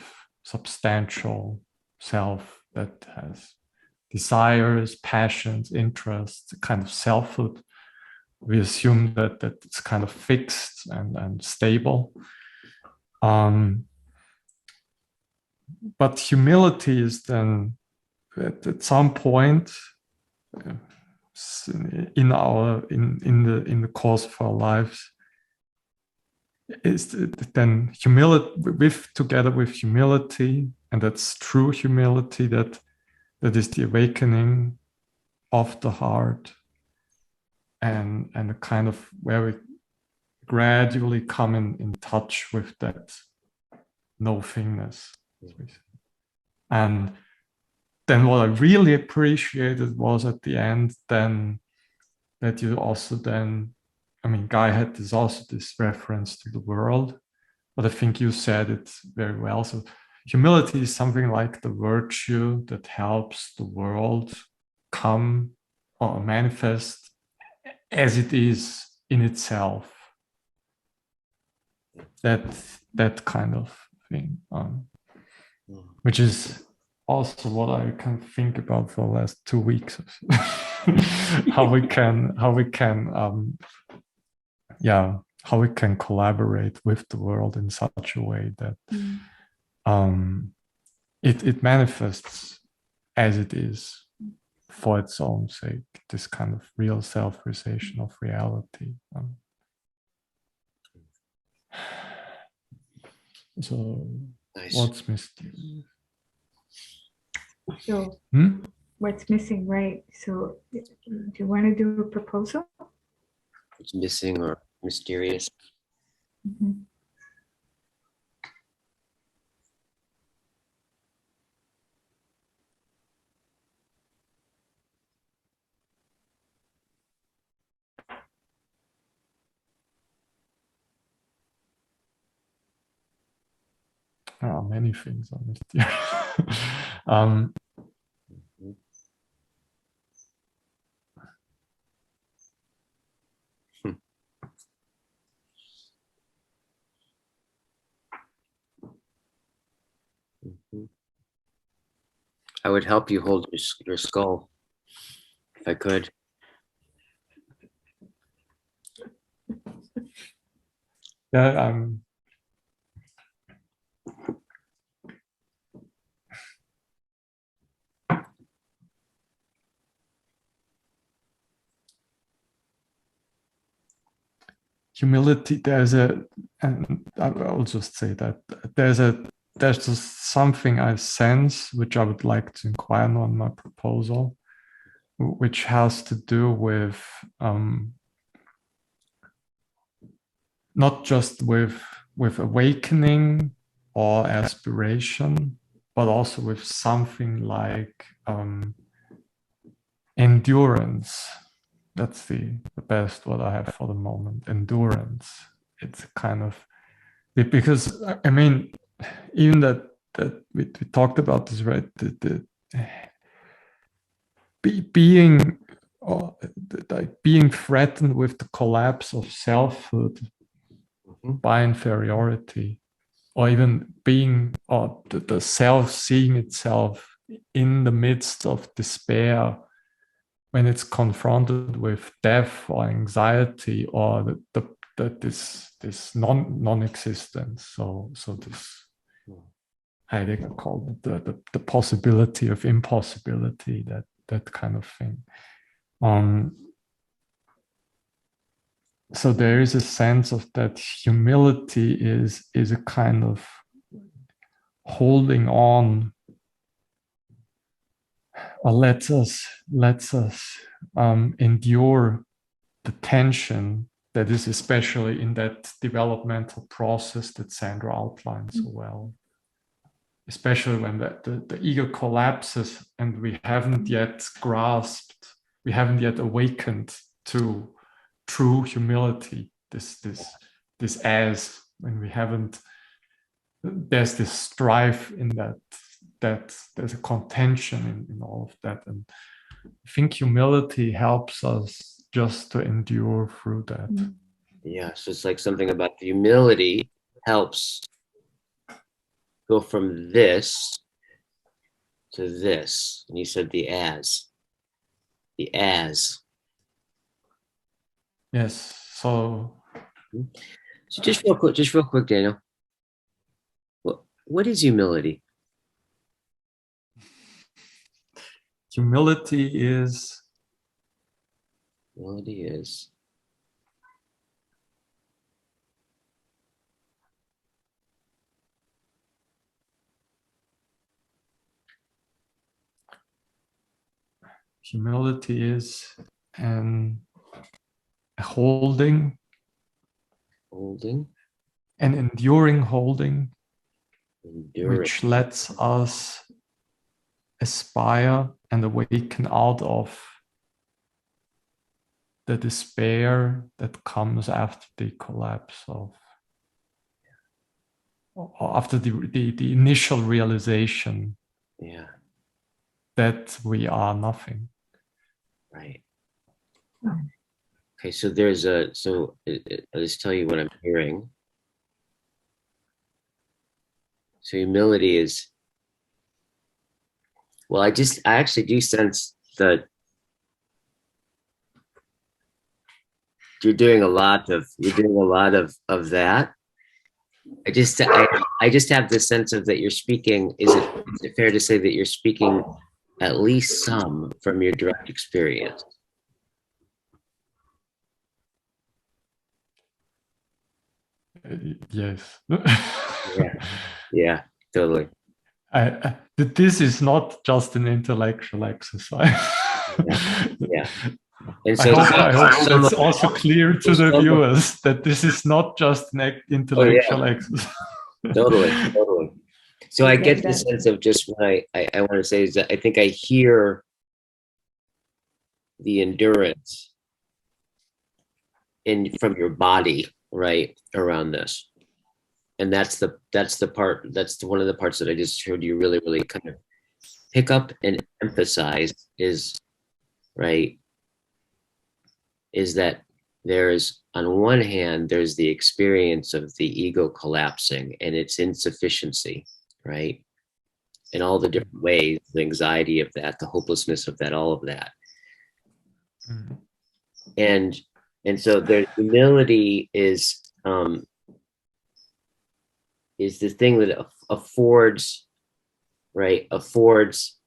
self that has desires, passions, interests, kind of selfhood. We assume that it's kind of fixed and stable. But humility is then at some point in the course of our lives, is then humility together with humility, and that's true humility, that is the awakening of the heart, and a kind of where we gradually come in touch with that no thingness. And then what I really appreciated was at the end then that you also then, Guy had this reference to the world, but I think you said it very well. So humility is something like the virtue that helps the world come or manifest as it is in itself. That kind of thing, which is also what I can think about for the last 2 weeks. how we can collaborate with the world in such a way that it manifests as it is for its own sake, this kind of real self-realization of reality. So Nice. what's mysterious? So Hmm? what's missing, right? So do you want to do a proposal? What's missing or mysterious? Mhm. Oh, many things are mysterious. um, Mhm. I would help you hold your skull if I could. yeah, humility, and I'll just say that there's just something I sense, which I would like to inquire on my proposal, which has to do with not just with awakening or aspiration, but also with something like endurance. That's the best what I have for the moment. Endurance. It's kind of, because I mean, even that we talked about this, right? Being like being threatened with the collapse of selfhood by inferiority, or even being, or the self seeing itself in the midst of despair when it's confronted with death or anxiety, or this non-existence. So this Heidegger called it the possibility of impossibility, that kind of thing. So there is a sense of that humility is a kind of holding on, or lets us endure the tension that is especially in that developmental process that Sandra outlined so well. Especially when the ego collapses and we haven't yet grasped, we haven't yet awakened to true humility. This as, when we haven't, there's this strife in that there's a contention in all of that. And I think humility helps us just to endure through that. Yeah, so it's like something about the humility helps go from this to this. And you said the as. The as. Yes. So just real quick, Daniel. What is humility? humility is Humility is an a holding, holding, an enduring holding, enduring. which lets us aspire and awaken out of the despair that comes after the collapse of, or after the initial realization Yeah, that we are nothing. right. Okay, so there's I'll just tell you what I'm hearing. So humility is, well, I actually do sense that you're doing a lot of that. I just have this sense of that you're speaking. Is it fair to say that you're speaking at least some from your direct experience. Yes. Yeah, yeah, totally. This is not just an intellectual exercise. Yeah. And I so, hope that's also clear to the viewers that this is not just an intellectual exercise. Totally. So I get the sense of just what I want to say is that I think I hear the endurance from your body, right, around this. And that's one of the parts that I just heard you really, really kind of pick up and emphasize is, right, is that there's, on one hand, there's the experience of the ego collapsing and its insufficiency, right? In all the different ways, the anxiety of that, the hopelessness of that, all of that. Mm-hmm. And so their humility is the thing that affords, right, affords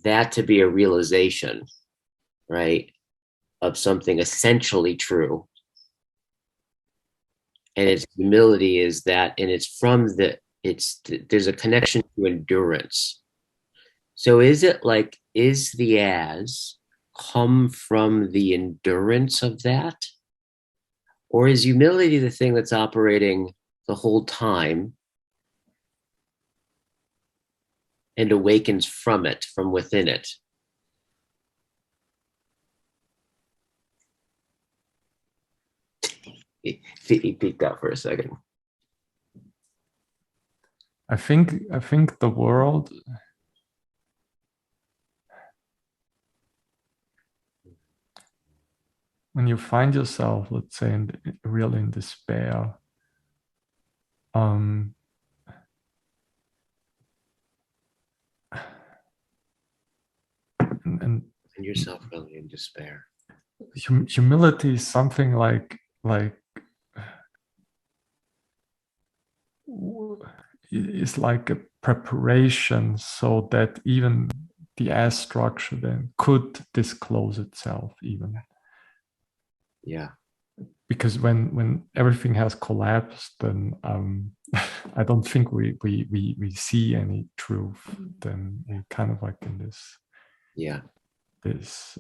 that to be a realization, right, of something essentially true. And its humility is that, and it's from there's a connection to endurance. So is the as come from the endurance of that? Or is humility the thing that's operating the whole time and awakens from it, from within it? He peeked out for a second. I think the world, when you find yourself, let's say, really in despair, and yourself really in despair. Humility is something like it's like a preparation so that even the as structure then could disclose itself even. Yeah. Because when everything has collapsed, then I don't think we see any truth. Then we kind of like in this. Yeah. This.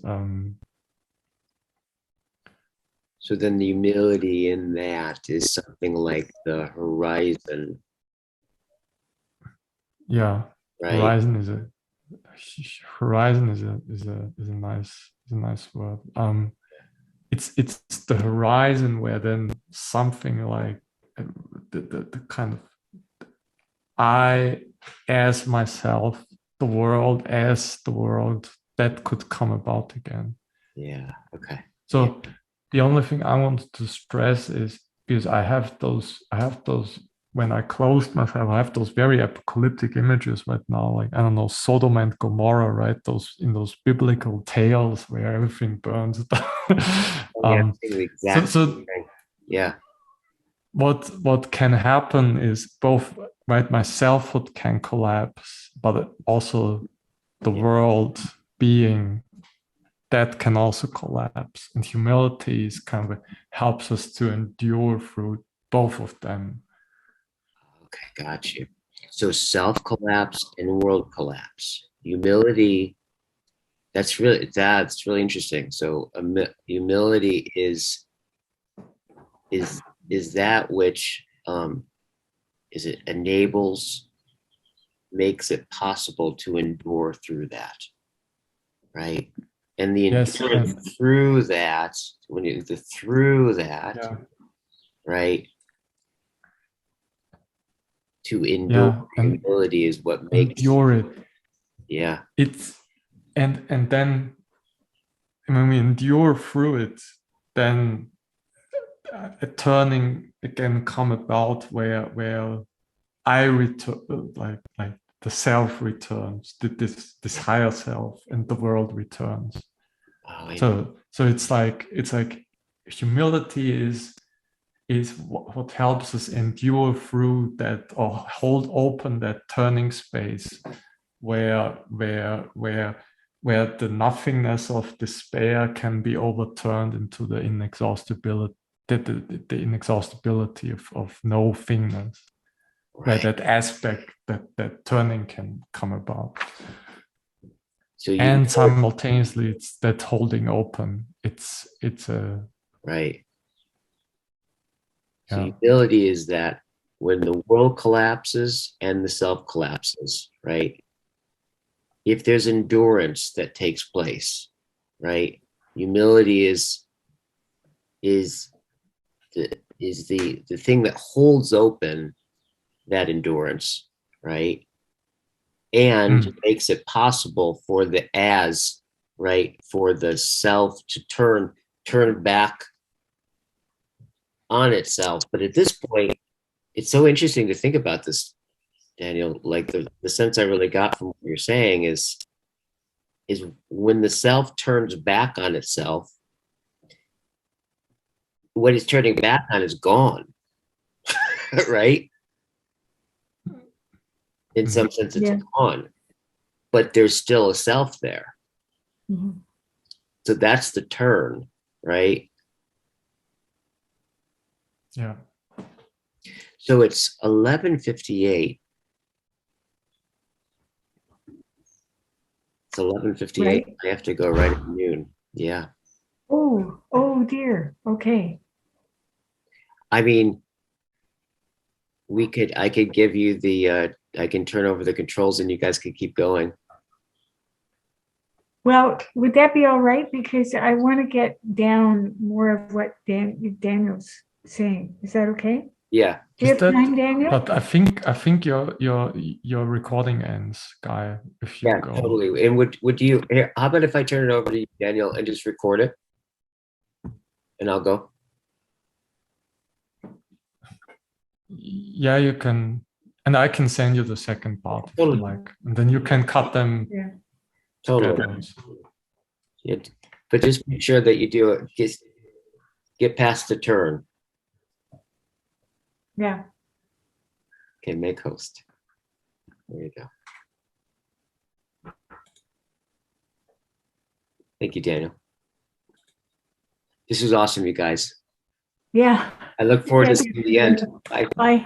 So then the humility in that is something like the horizon. Yeah. Right. Horizon is a nice word. It's the horizon where then something like the kind of I as myself, the world as the world, that could come about again. Yeah. Okay. So the only thing I want to stress is, because I have those when I closed myself, I have those very apocalyptic images right now, like, I don't know, Sodom and Gomorrah, right? Those in those biblical tales where everything burns. Exactly. Yeah. What can happen is both, right? My selfhood can collapse, but also the world being, that can also collapse. And humility is kind of helps us to endure through both of them. Okay, got you. So self-collapse and world collapse. Humility, that's really interesting. So humility is that which is it enables, makes it possible to endure through that, right? And the endurance through that, when you through that, right? To endure humility is what makes endure it. Yeah. It's and then when we endure through it, then a turning again come about where I return, like the self returns, this higher self, and the world returns. So it's like humility is what helps us endure through that, or hold open that turning space where the nothingness of despair can be overturned into the inexhaustibility, the inexhaustibility of nothingness. Right. That aspect, that turning can come about. So you And simultaneously, it's that holding open. It's a right. So yeah. humility is that when the world collapses and the self collapses, right? If there's endurance that takes place, right? Humility is the thing that holds open that endurance, right? And makes it possible for the as, right, for the self to turn back on itself. But at this point, it's so interesting to think about this, Daniel. Like the sense I really got from what you're saying is when the self turns back on itself, what it's turning back on is gone, right? In some sense, it's gone, but there's still a self there. Mm-hmm. So that's the turn, right? Yeah. So it's 11:58. It's 11:58. Right. I have to go right at noon. Yeah. Oh dear. Okay. I mean, I could give you I can turn over the controls and you guys could keep going. Well, would that be all right? Because I want to get down more of what Daniel's saying. Is that okay? Yeah. Do you have time, Daniel? But I think your recording ends, Guy, if you go. Totally. And would you here, how about if I turn it over to you, Daniel, and just record it? And I'll go. Yeah, you can, and I can send you the second part if you like, and then you can cut them. Yeah. Totally. Yeah, but just make sure that you do it. Get past the turn. Yeah. Okay, make host. There you go. Thank you, Daniel. This was awesome, you guys. Yeah. I look forward to seeing the end. Bye. Bye.